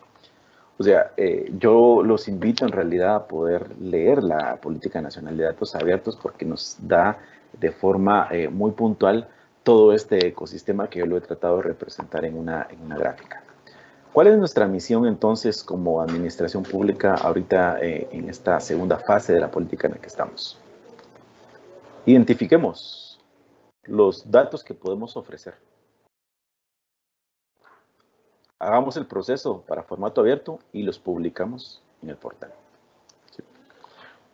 S7: O sea, yo los invito en realidad a poder leer la Política Nacional de Datos Abiertos porque nos da de forma muy puntual todo este ecosistema que yo lo he tratado de representar en una gráfica. ¿Cuál es nuestra misión entonces como administración pública ahorita en esta segunda fase de la política en la que estamos? Identifiquemos los datos que podemos ofrecer. Hagamos el proceso para formato abierto y los publicamos en el portal. ¿Sí?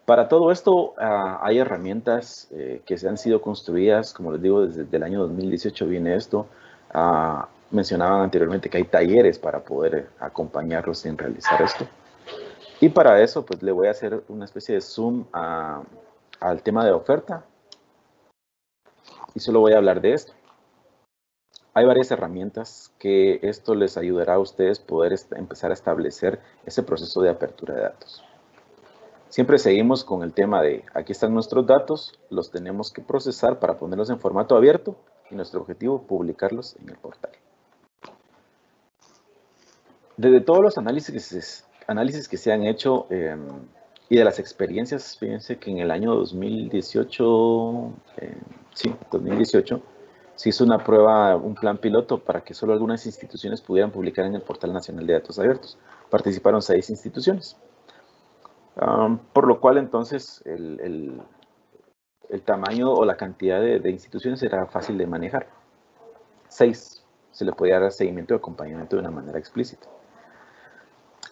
S7: Para todo esto hay herramientas que se han sido construidas, como les digo, desde el año 2018 viene esto. Mencionaban anteriormente que hay talleres para poder acompañarlos en realizar esto. Y para eso, pues le voy a hacer una especie de zoom al tema de oferta. Y solo voy a hablar de esto. Hay varias herramientas que esto les ayudará a ustedes poder empezar a establecer ese proceso de apertura de datos. Siempre seguimos con el tema de, aquí están nuestros datos, los tenemos que procesar para ponerlos en formato abierto y nuestro objetivo, publicarlos en el portal. Desde todos los análisis que se han hecho y de las experiencias, fíjense que en el año 2018, 2018, se hizo una prueba, un plan piloto para que solo algunas instituciones pudieran publicar en el Portal Nacional de Datos Abiertos. Participaron 6 instituciones. Por lo cual entonces el tamaño o la cantidad de instituciones era fácil de manejar. 6, se le podía dar seguimiento y acompañamiento de una manera explícita.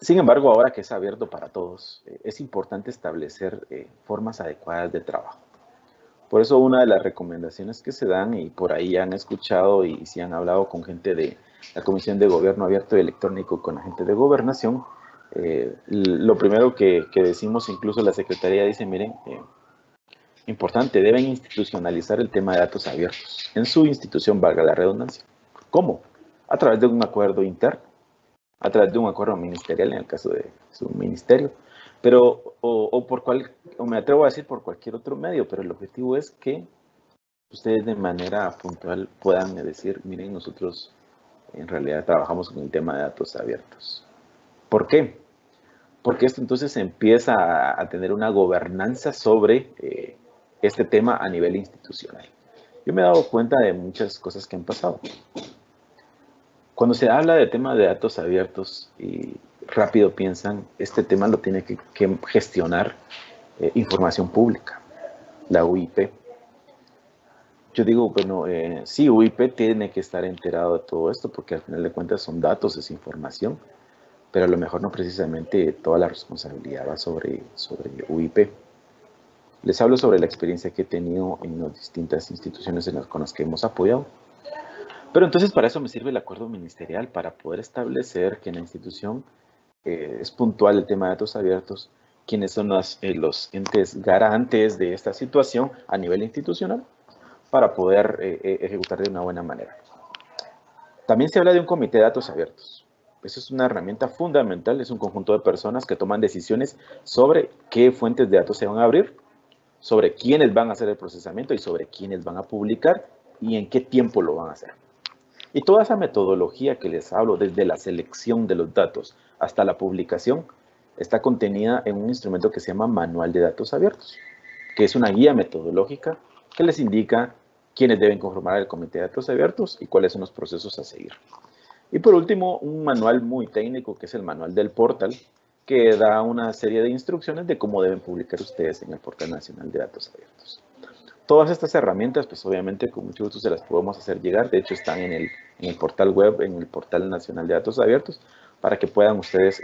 S7: Sin embargo, ahora que es abierto para todos, es importante establecer formas adecuadas de trabajo. Por eso una de las recomendaciones que se dan, y por ahí han escuchado y si han hablado con gente de la Comisión de Gobierno Abierto y Electrónico, con la gente de Gobernación, lo primero que decimos, incluso la Secretaría dice, miren, importante, deben institucionalizar el tema de datos abiertos en su institución, valga la redundancia. ¿Cómo? A través de un acuerdo interno, a través de un acuerdo ministerial en el caso de su ministerio, pero o me atrevo a decir por cualquier otro medio, pero el objetivo es que ustedes de manera puntual puedan decir, miren, nosotros en realidad trabajamos con el tema de datos abiertos. ¿Por qué? Porque esto entonces empieza a tener una gobernanza sobre este tema a nivel institucional. Yo me he dado cuenta de muchas cosas que han pasado. Cuando se habla de tema de datos abiertos y rápido piensan, este tema lo tiene que gestionar información pública, la UIP. Yo digo, bueno, sí, UIP tiene que estar enterado de todo esto porque al final de cuentas son datos, es información, pero a lo mejor no precisamente toda la responsabilidad va sobre UIP. Les hablo sobre la experiencia que he tenido en las distintas instituciones con las que hemos apoyado. Pero entonces para eso me sirve el acuerdo ministerial, para poder establecer que en la institución es puntual el tema de datos abiertos, quiénes son los entes garantes de esta situación a nivel institucional, para poder ejecutar de una buena manera. También se habla de un comité de datos abiertos. Eso es una herramienta fundamental, es un conjunto de personas que toman decisiones sobre qué fuentes de datos se van a abrir, sobre quiénes van a hacer el procesamiento y sobre quiénes van a publicar y en qué tiempo lo van a hacer. Y toda esa metodología que les hablo, desde la selección de los datos hasta la publicación, está contenida en un instrumento que se llama Manual de Datos Abiertos, que es una guía metodológica que les indica quiénes deben conformar el Comité de Datos Abiertos y cuáles son los procesos a seguir. Y por último, un manual muy técnico, que es el manual del portal, que da una serie de instrucciones de cómo deben publicar ustedes en el Portal Nacional de Datos Abiertos. Todas estas herramientas, pues obviamente con mucho gusto se las podemos hacer llegar. De hecho, están en el portal web, en el Portal Nacional de Datos Abiertos, para que puedan ustedes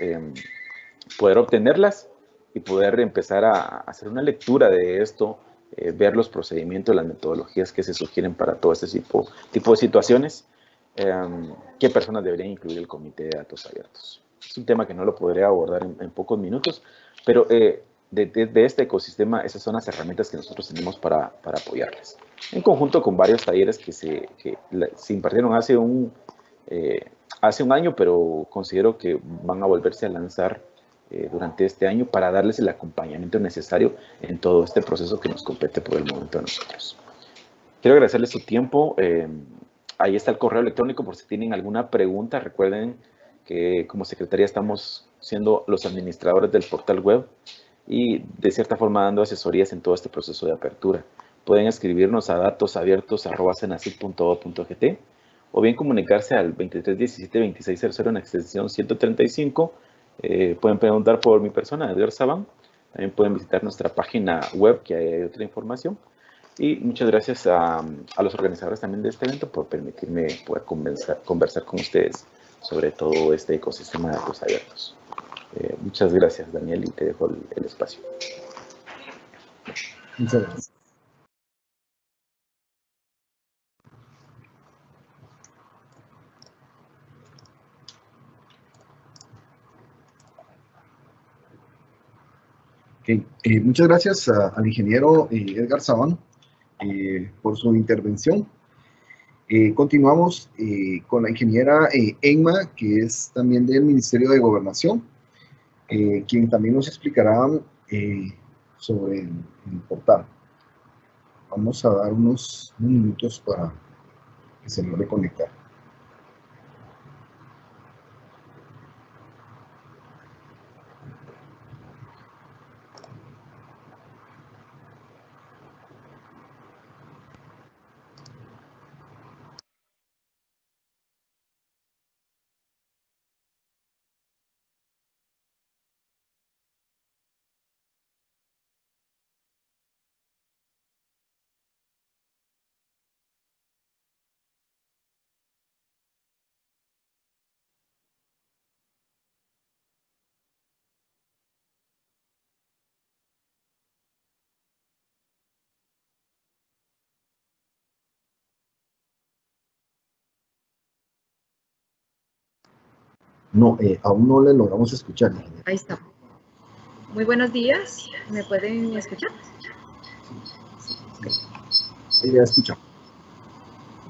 S7: poder obtenerlas y poder empezar a hacer una lectura de esto, ver los procedimientos, las metodologías que se sugieren para todo este tipo de situaciones, qué personas deberían incluir el Comité de Datos Abiertos. Es un tema que no lo podré abordar en pocos minutos, pero de este ecosistema, esas son las herramientas que nosotros tenemos para apoyarles. En conjunto con varios talleres que se impartieron hace un año, pero considero que van a volverse a lanzar durante este año para darles el acompañamiento necesario en todo este proceso que nos compete por el momento a nosotros. Quiero agradecerles su tiempo. Ahí está el correo electrónico por si tienen alguna pregunta. Recuerden que como Secretaría estamos siendo los administradores del portal web y de cierta forma dando asesorías en todo este proceso de apertura. Pueden escribirnos a datosabiertos@senacid.gov.gt o bien comunicarse al 2317-2600 en extensión 135. Pueden preguntar por mi persona, Edgar Sabán. También pueden visitar nuestra página web, que hay otra información. Y muchas gracias a los organizadores también de este evento por permitirme poder conversar con ustedes sobre todo este ecosistema de datos abiertos. Muchas gracias, Daniel, y te dejo el espacio.
S1: Muchas gracias.
S2: Okay. Muchas gracias al ingeniero Edgar Sabán por su intervención. Continuamos con la ingeniera Emma, que es también del Ministerio de Gobernación, quien también nos explicará sobre el portal. Vamos a dar unos minutos para que se logre conectar. No, aún no le logramos escuchar.
S8: Ahí está. Muy buenos días. ¿Me pueden escuchar?
S2: Sí, ya escuchamos.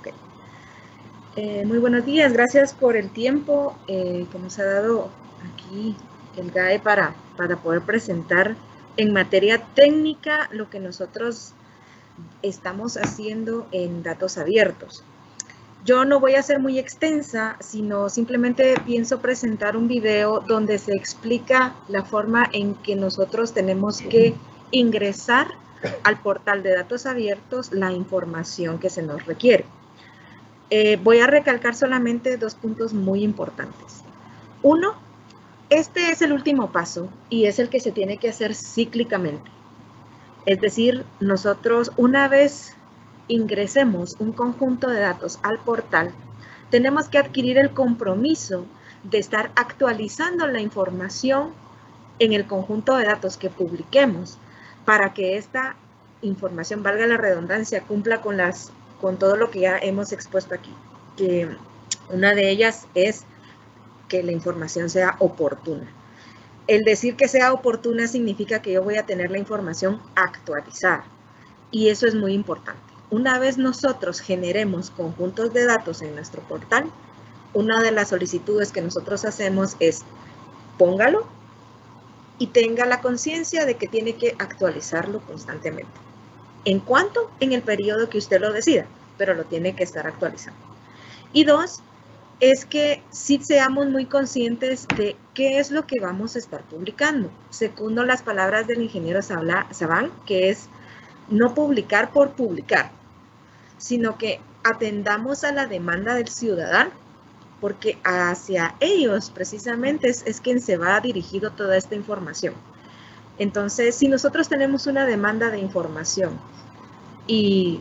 S8: Okay. Muy buenos días. Gracias por el tiempo que nos ha dado aquí el GAE para poder presentar en materia técnica lo que nosotros estamos haciendo en datos abiertos. Yo no voy a ser muy extensa, sino simplemente pienso presentar un video donde se explica la forma en que nosotros tenemos que ingresar al portal de datos abiertos la información que se nos requiere. Voy a recalcar solamente dos puntos muy importantes. Uno, este es el último paso y es el que se tiene que hacer cíclicamente. Es decir, nosotros una vez ingresemos un conjunto de datos al portal, tenemos que adquirir el compromiso de estar actualizando la información en el conjunto de datos que publiquemos para que esta información, valga la redundancia, cumpla con todo lo que ya hemos expuesto aquí. Que una de ellas es que la información sea oportuna. El decir que sea oportuna significa que yo voy a tener la información actualizada y eso es muy importante. Una vez nosotros generemos conjuntos de datos en nuestro portal, una de las solicitudes que nosotros hacemos es póngalo y tenga la conciencia de que tiene que actualizarlo constantemente. ¿En cuánto? En el periodo que usted lo decida, pero lo tiene que estar actualizando. Y dos, es que sí seamos muy conscientes de qué es lo que vamos a estar publicando. Segundo las palabras del ingeniero Sabán, que es no publicar por publicar, sino que atendamos a la demanda del ciudadano, porque hacia ellos precisamente es quien se va dirigido toda esta información. Entonces, si nosotros tenemos una demanda de información y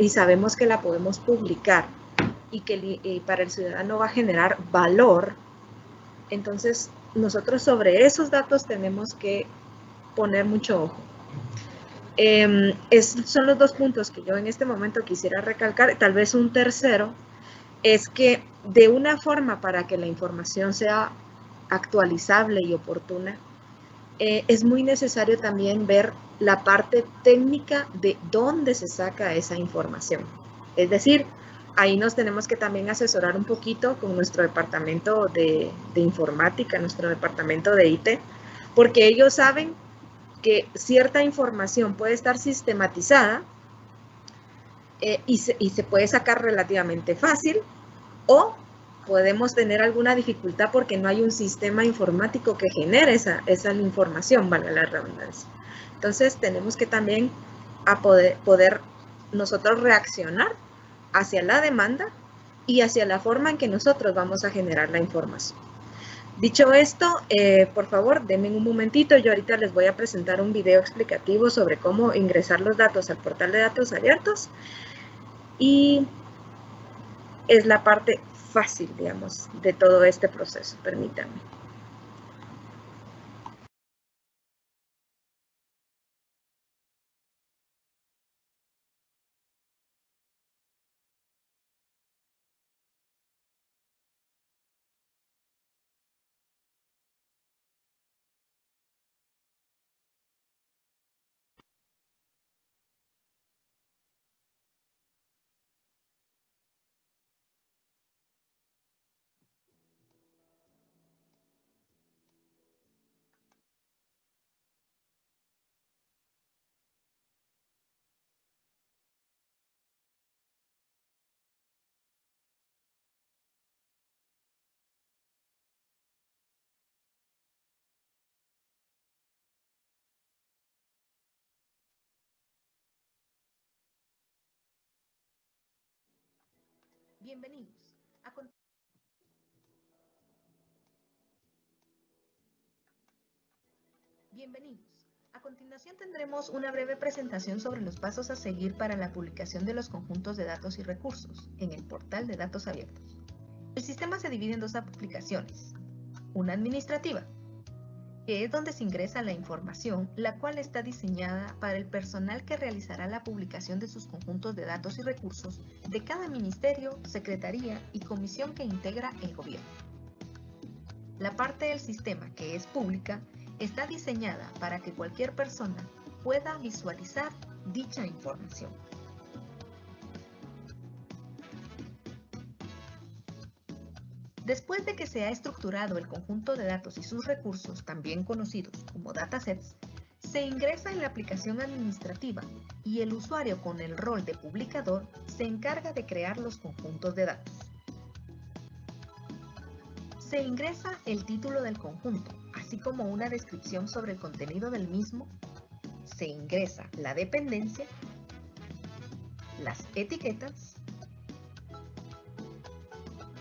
S8: sabemos que la podemos publicar y que para el ciudadano va a generar valor, entonces nosotros sobre esos datos tenemos que poner mucho ojo. Son los dos puntos que yo en este momento quisiera recalcar. Tal vez un tercero es que de una forma para que la información sea actualizable y oportuna, es muy necesario también ver la parte técnica de dónde se saca esa información. Es decir, ahí nos tenemos que también asesorar un poquito con nuestro departamento de informática, nuestro departamento de IT, porque ellos saben que cierta información puede estar sistematizada y se puede sacar relativamente fácil, o podemos tener alguna dificultad porque no hay un sistema informático que genere esa información, valga la redundancia. Entonces tenemos que también poder nosotros reaccionar hacia la demanda y hacia la forma en que nosotros vamos a generar la información. Dicho esto, por favor, denme un momentito. Yo ahorita les voy a presentar un video explicativo sobre cómo ingresar los datos al portal de datos abiertos. Y es la parte fácil, digamos, de todo este proceso. Permítanme. Bienvenidos. A continuación tendremos una breve presentación sobre los pasos a seguir para la publicación de los conjuntos de datos y recursos en el portal de datos abiertos. El sistema se divide en dos aplicaciones. Una administrativa, que es donde se ingresa la información, la cual está diseñada para el personal que realizará la publicación de sus conjuntos de datos y recursos de cada ministerio, secretaría y comisión que integra el gobierno. La parte del sistema que es pública está diseñada para que cualquier persona pueda visualizar dicha información. Después de que se ha estructurado el conjunto de datos y sus recursos, también conocidos como datasets, se ingresa en la aplicación administrativa y el usuario con el rol de publicador se encarga de crear los conjuntos de datos. Se ingresa el título del conjunto, así como una descripción sobre el contenido del mismo. Se ingresa la dependencia, las etiquetas,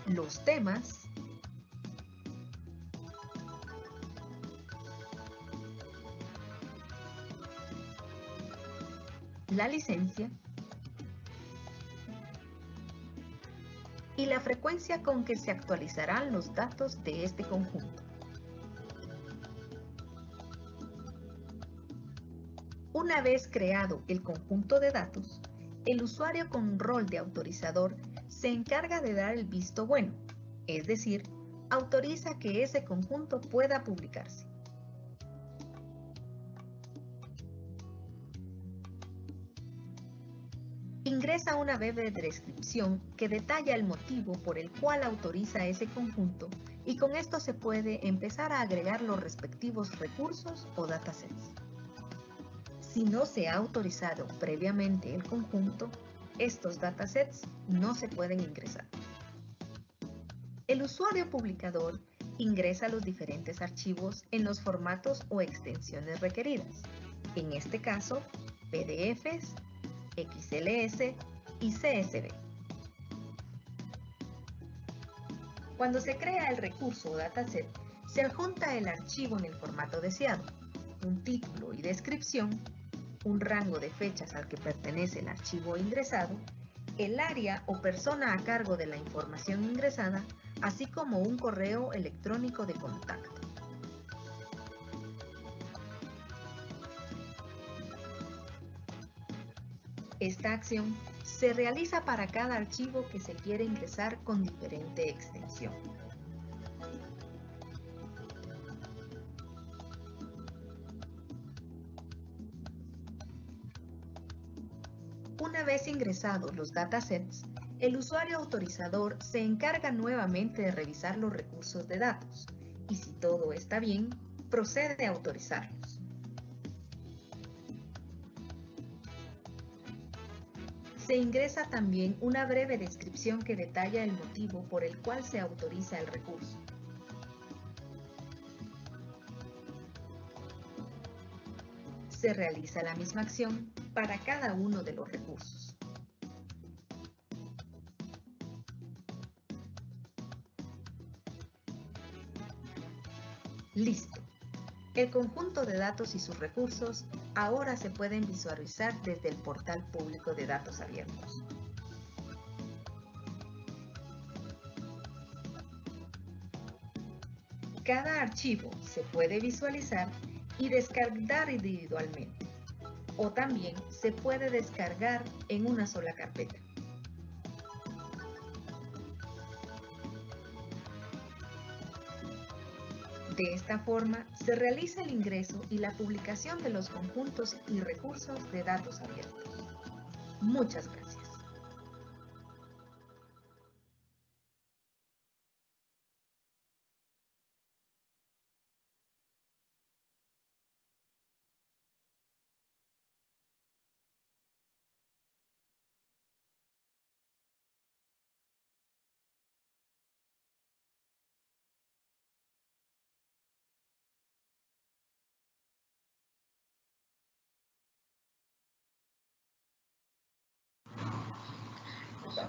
S8: los temas, la licencia y la frecuencia con que se actualizarán los datos de este conjunto. Una vez creado el conjunto de datos, el usuario con rol de autorizador se encarga de dar el visto bueno, es decir, autoriza que ese conjunto pueda publicarse. Ingresa una breve descripción que detalla el motivo por el cual autoriza ese conjunto y con esto se puede empezar a agregar los respectivos recursos o datasets. Si no se ha autorizado previamente el conjunto, estos datasets no se pueden ingresar. El usuario publicador ingresa los diferentes archivos en los formatos o extensiones requeridas, en este caso PDFs, XLS y CSV. Cuando se crea el recurso o dataset, se adjunta el archivo en el formato deseado, un título y descripción, un rango de fechas al que pertenece el archivo ingresado, el área o persona a cargo de la información ingresada, así como un correo electrónico de contacto. Esta acción se realiza para cada archivo que se quiere ingresar con diferente extensión. Una vez ingresados los datasets, el usuario autorizador se encarga nuevamente de revisar los recursos de datos y si todo está bien, procede a autorizarlos. Se ingresa también una breve descripción que detalla el motivo por el cual se autoriza el recurso. Se realiza la misma acción para cada uno de los recursos. Listo. El conjunto de datos y sus recursos ahora se pueden visualizar desde el portal público de datos abiertos. Cada archivo se puede visualizar y descargar individualmente, o también se puede descargar en una sola carpeta. De esta forma, se realiza el ingreso y la publicación de los conjuntos y recursos de datos abiertos. Muchas gracias.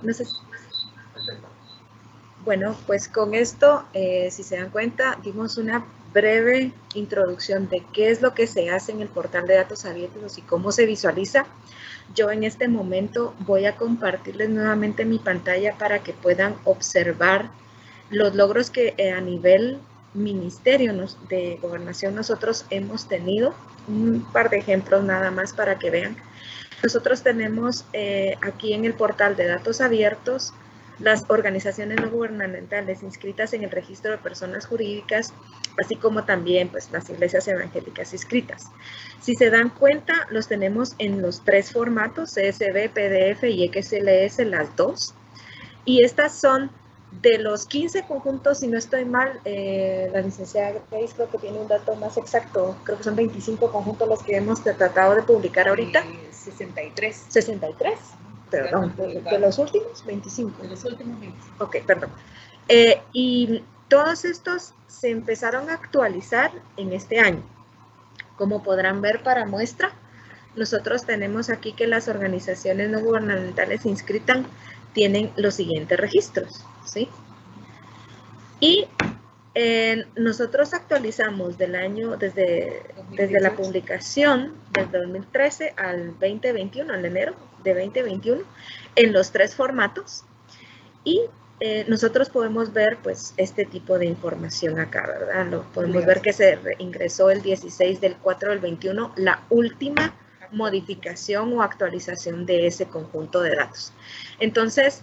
S8: No sé. Bueno, pues con esto, si se dan cuenta, dimos una breve introducción de qué es lo que se hace en el portal de datos abiertos y cómo se visualiza. Yo en este momento voy a compartirles nuevamente mi pantalla para que puedan observar los logros que a nivel ministerio de gobernación nosotros hemos tenido. Un par de ejemplos nada más para que vean. Nosotros tenemos aquí en el portal de datos abiertos las organizaciones no gubernamentales inscritas en el registro de personas jurídicas, así como también pues, las iglesias evangélicas inscritas. Si se dan cuenta, los tenemos en los 3 formatos, CSV, PDF y XLS, las 2. Y estas son de los 15 conjuntos, si no estoy mal, la licenciada Grace creo que tiene un dato más exacto, creo que son 25 conjuntos los que hemos tratado de publicar ahorita.
S6: 63.
S8: 63. Perdón, de los últimos 25.
S6: De los últimos 25.
S8: Ok, perdón. Y todos estos se empezaron a actualizar en este año. Como podrán ver para muestra, nosotros tenemos aquí que las organizaciones no gubernamentales inscritas tienen los siguientes registros, ¿sí? Y nosotros actualizamos del año, desde la publicación del 2013 al 2021, al enero de 2021, en los 3 formatos. Y nosotros podemos ver pues este tipo de información acá, ¿verdad? Podemos ver que se ingresó el 16 del 4 del 21, la última modificación o actualización de ese conjunto de datos. Entonces,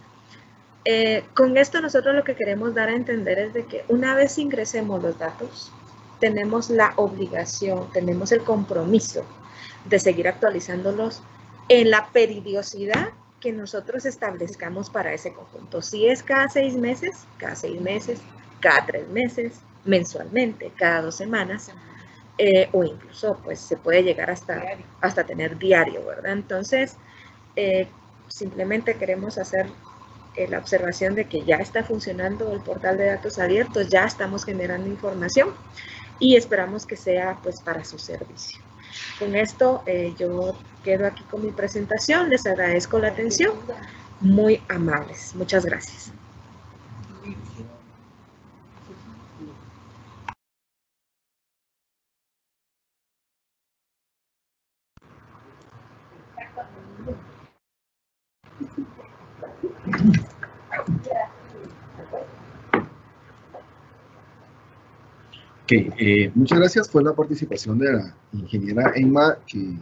S8: con esto nosotros lo que queremos dar a entender es de que una vez ingresemos los datos, tenemos la obligación, tenemos el compromiso de seguir actualizándolos en la periodicidad que nosotros establezcamos para ese conjunto. Si es cada 6 meses, cada 6 meses, cada 3 meses, mensualmente, cada 2 semanas, o incluso pues se puede llegar hasta tener diario, ¿verdad? Entonces, simplemente queremos hacer la observación de que ya está funcionando el portal de datos abiertos, ya estamos generando información y esperamos que sea pues para su servicio. Con esto yo quedo aquí con mi presentación, les agradezco la atención, muy amables, muchas gracias.
S2: Muchas gracias. Fue la participación de la ingeniera Emma, que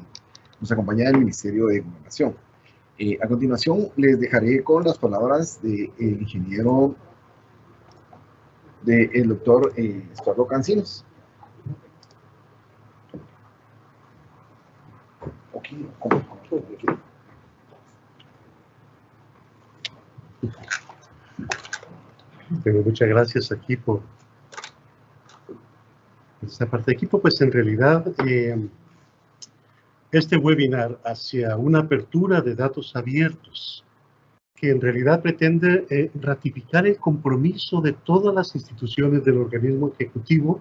S2: nos acompaña del Ministerio de Gobernación. A continuación, les dejaré con las palabras del ingeniero, del doctor Estuardo Cancinos.
S9: Pero muchas gracias aquí por esta parte de equipo. Pues en realidad este webinar hacia una apertura de datos abiertos, que en realidad pretende ratificar el compromiso de todas las instituciones del organismo ejecutivo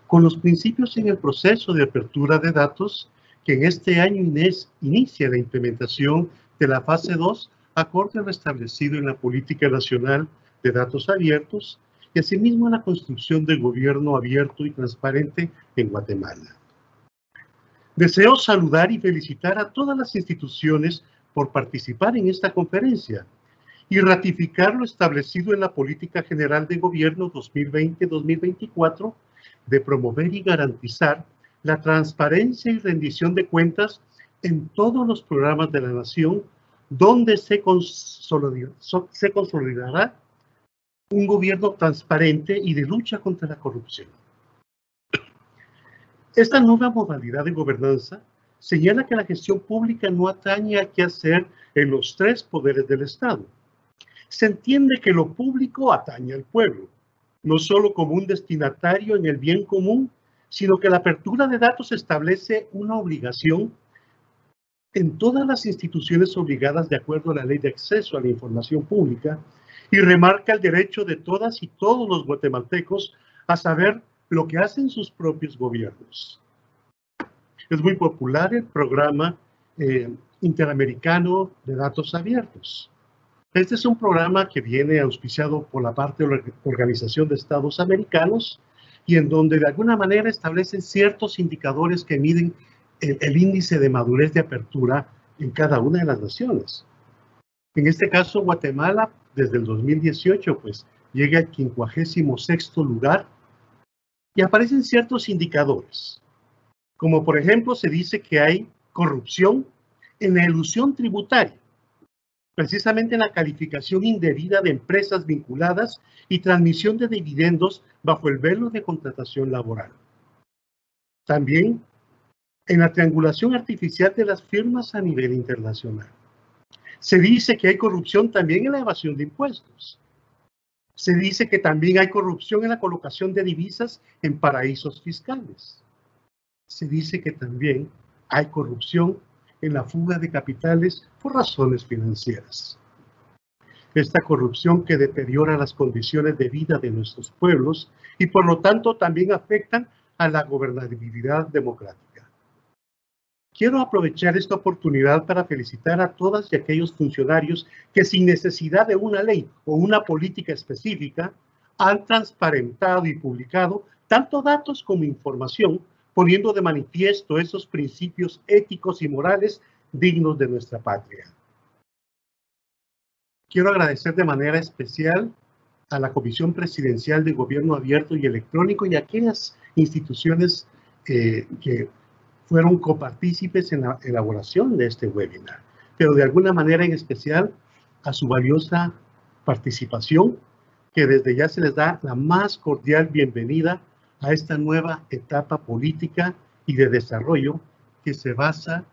S9: con los principios en el proceso de apertura de datos, que en este año inicia la implementación de la fase 2, acorde a lo establecido en la Política Nacional de Datos Abiertos, y asimismo la construcción del gobierno abierto y transparente en Guatemala. Deseo saludar y felicitar a todas las instituciones por participar en esta conferencia y ratificar lo establecido en la Política General de Gobierno 2020-2024 de promover y garantizar la transparencia y rendición de cuentas en todos los programas de la nación, donde se consolidará un gobierno transparente y de lucha contra la corrupción. Esta nueva modalidad de gobernanza señala que la gestión pública no atañe a qué hacer en los 3 poderes del Estado. Se entiende que lo público atañe al pueblo, no solo como un destinatario en el bien común, sino que la apertura de datos establece una obligación en todas las instituciones obligadas de acuerdo a la Ley de Acceso a la Información Pública, y remarca el derecho de todas y todos los guatemaltecos a saber lo que hacen sus propios gobiernos. Es muy popular el programa interamericano de datos abiertos. Este es un programa que viene auspiciado por la parte de la Organización de Estados Americanos y en donde de alguna manera establecen ciertos indicadores que miden el índice de madurez de apertura en cada una de las naciones. En este caso, Guatemala, desde el 2018, pues, llega al 56º lugar y aparecen ciertos indicadores. Como por ejemplo, se dice que hay corrupción en la elusión tributaria. precisamente en la calificación indebida de empresas vinculadas y transmisión de dividendos bajo el velo de contratación laboral. También en la triangulación artificial de las firmas a nivel internacional. Se dice que hay corrupción también en la evasión de impuestos. Se dice que también hay corrupción en la colocación de divisas en paraísos fiscales. Se dice que también hay corrupción en la fuga de capitales por razones financieras. Esta corrupción que deteriora las condiciones de vida de nuestros pueblos y por lo tanto también afectan a la gobernabilidad democrática. Quiero aprovechar esta oportunidad para felicitar a todas y aquellos funcionarios que sin necesidad de una ley o una política específica han transparentado y publicado tanto datos como información, poniendo de manifiesto esos principios éticos y morales dignos de nuestra patria. Quiero agradecer de manera especial a la Comisión Presidencial de Gobierno Abierto y Electrónico y a aquellas instituciones que fueron copartícipes en la elaboración de este webinar, pero de alguna manera en especial a su valiosa participación, que desde ya se les da la más cordial bienvenida a esta nueva etapa política y de desarrollo que se basa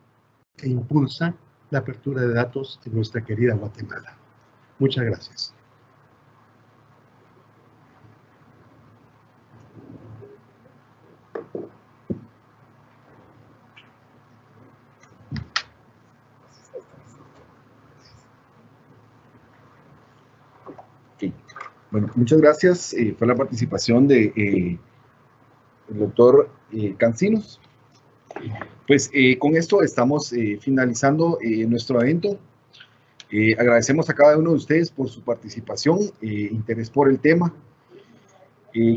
S9: e impulsa la apertura de datos en nuestra querida Guatemala. Muchas gracias.
S2: Bueno, muchas gracias por la participación de el doctor Cancinos. Pues con esto estamos finalizando nuestro evento. Agradecemos a cada uno de ustedes por su participación, interés por el tema.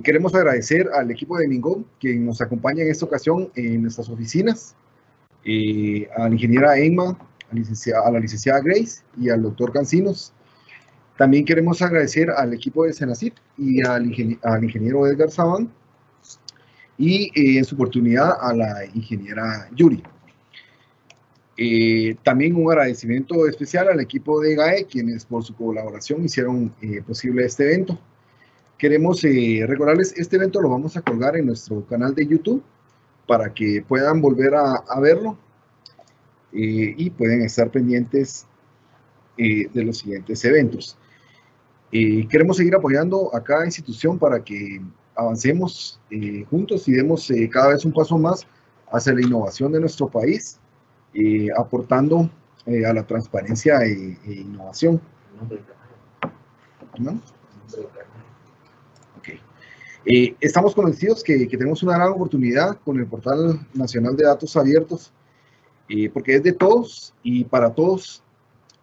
S2: Queremos agradecer al equipo de Mingo que nos acompaña en esta ocasión en nuestras oficinas, a la ingeniera Emma, a la licenciada Grace y al doctor Cancinos. También queremos agradecer al equipo de Senacid y al ingeniero Edgar Saban y en su oportunidad a la ingeniera Yuri. También un agradecimiento especial al equipo de GAE, quienes por su colaboración hicieron posible este evento. Queremos recordarles, este evento lo vamos a colgar en nuestro canal de YouTube para que puedan volver a verlo y pueden estar pendientes de los siguientes eventos. Queremos seguir apoyando a cada institución para que avancemos juntos y demos cada vez un paso más hacia la innovación de nuestro país, aportando a la transparencia e innovación. ¿No? Okay. Estamos convencidos que tenemos una gran oportunidad con el Portal Nacional de Datos Abiertos, porque es de todos y para todos.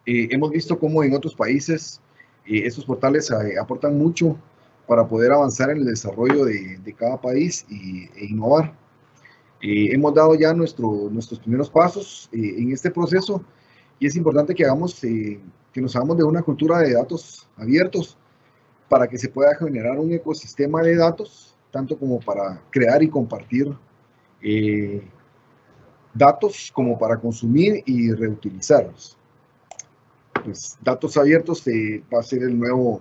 S2: Hemos visto cómo en otros países estos portales aportan mucho para poder avanzar en el desarrollo de cada país e innovar. Hemos dado ya nuestros primeros pasos en este proceso y es importante que nos hagamos de una cultura de datos abiertos para que se pueda generar un ecosistema de datos, tanto como para crear y compartir datos, como para consumir y reutilizarlos. Pues, datos abiertos va a ser el nuevo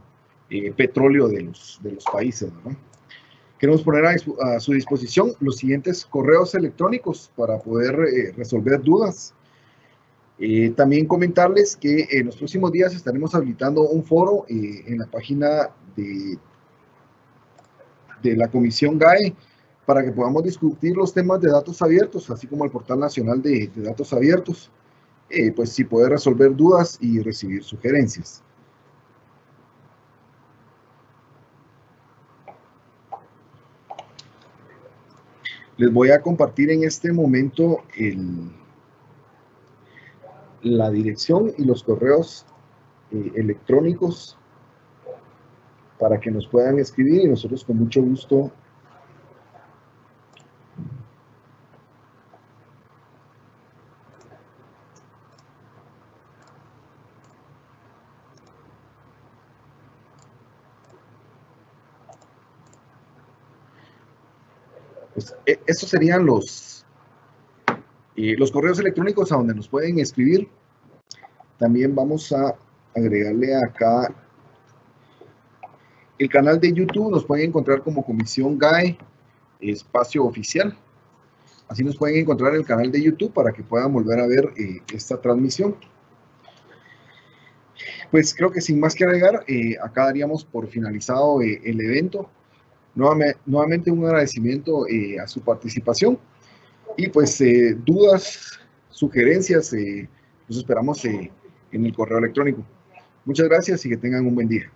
S2: petróleo de los países, ¿no? Queremos poner a su disposición los siguientes correos electrónicos para poder resolver dudas. También comentarles que en los próximos días estaremos habilitando un foro en la página de la Comisión GAE para que podamos discutir los temas de datos abiertos, así como el Portal Nacional de Datos Abiertos. Pues sí, poder resolver dudas y recibir sugerencias. Les voy a compartir en este momento la dirección y los correos electrónicos para que nos puedan escribir y nosotros con mucho gusto pues, estos serían los correos electrónicos a donde nos pueden escribir. También vamos a agregarle acá el canal de YouTube. Nos pueden encontrar como Comisión GAE Espacio Oficial. Así nos pueden encontrar en el canal de YouTube para que puedan volver a ver esta transmisión. Pues creo que sin más que agregar, acá daríamos por finalizado el evento. Nuevamente un agradecimiento a su participación. Y pues dudas, sugerencias, los esperamos en el correo electrónico. Muchas gracias y que tengan un buen día.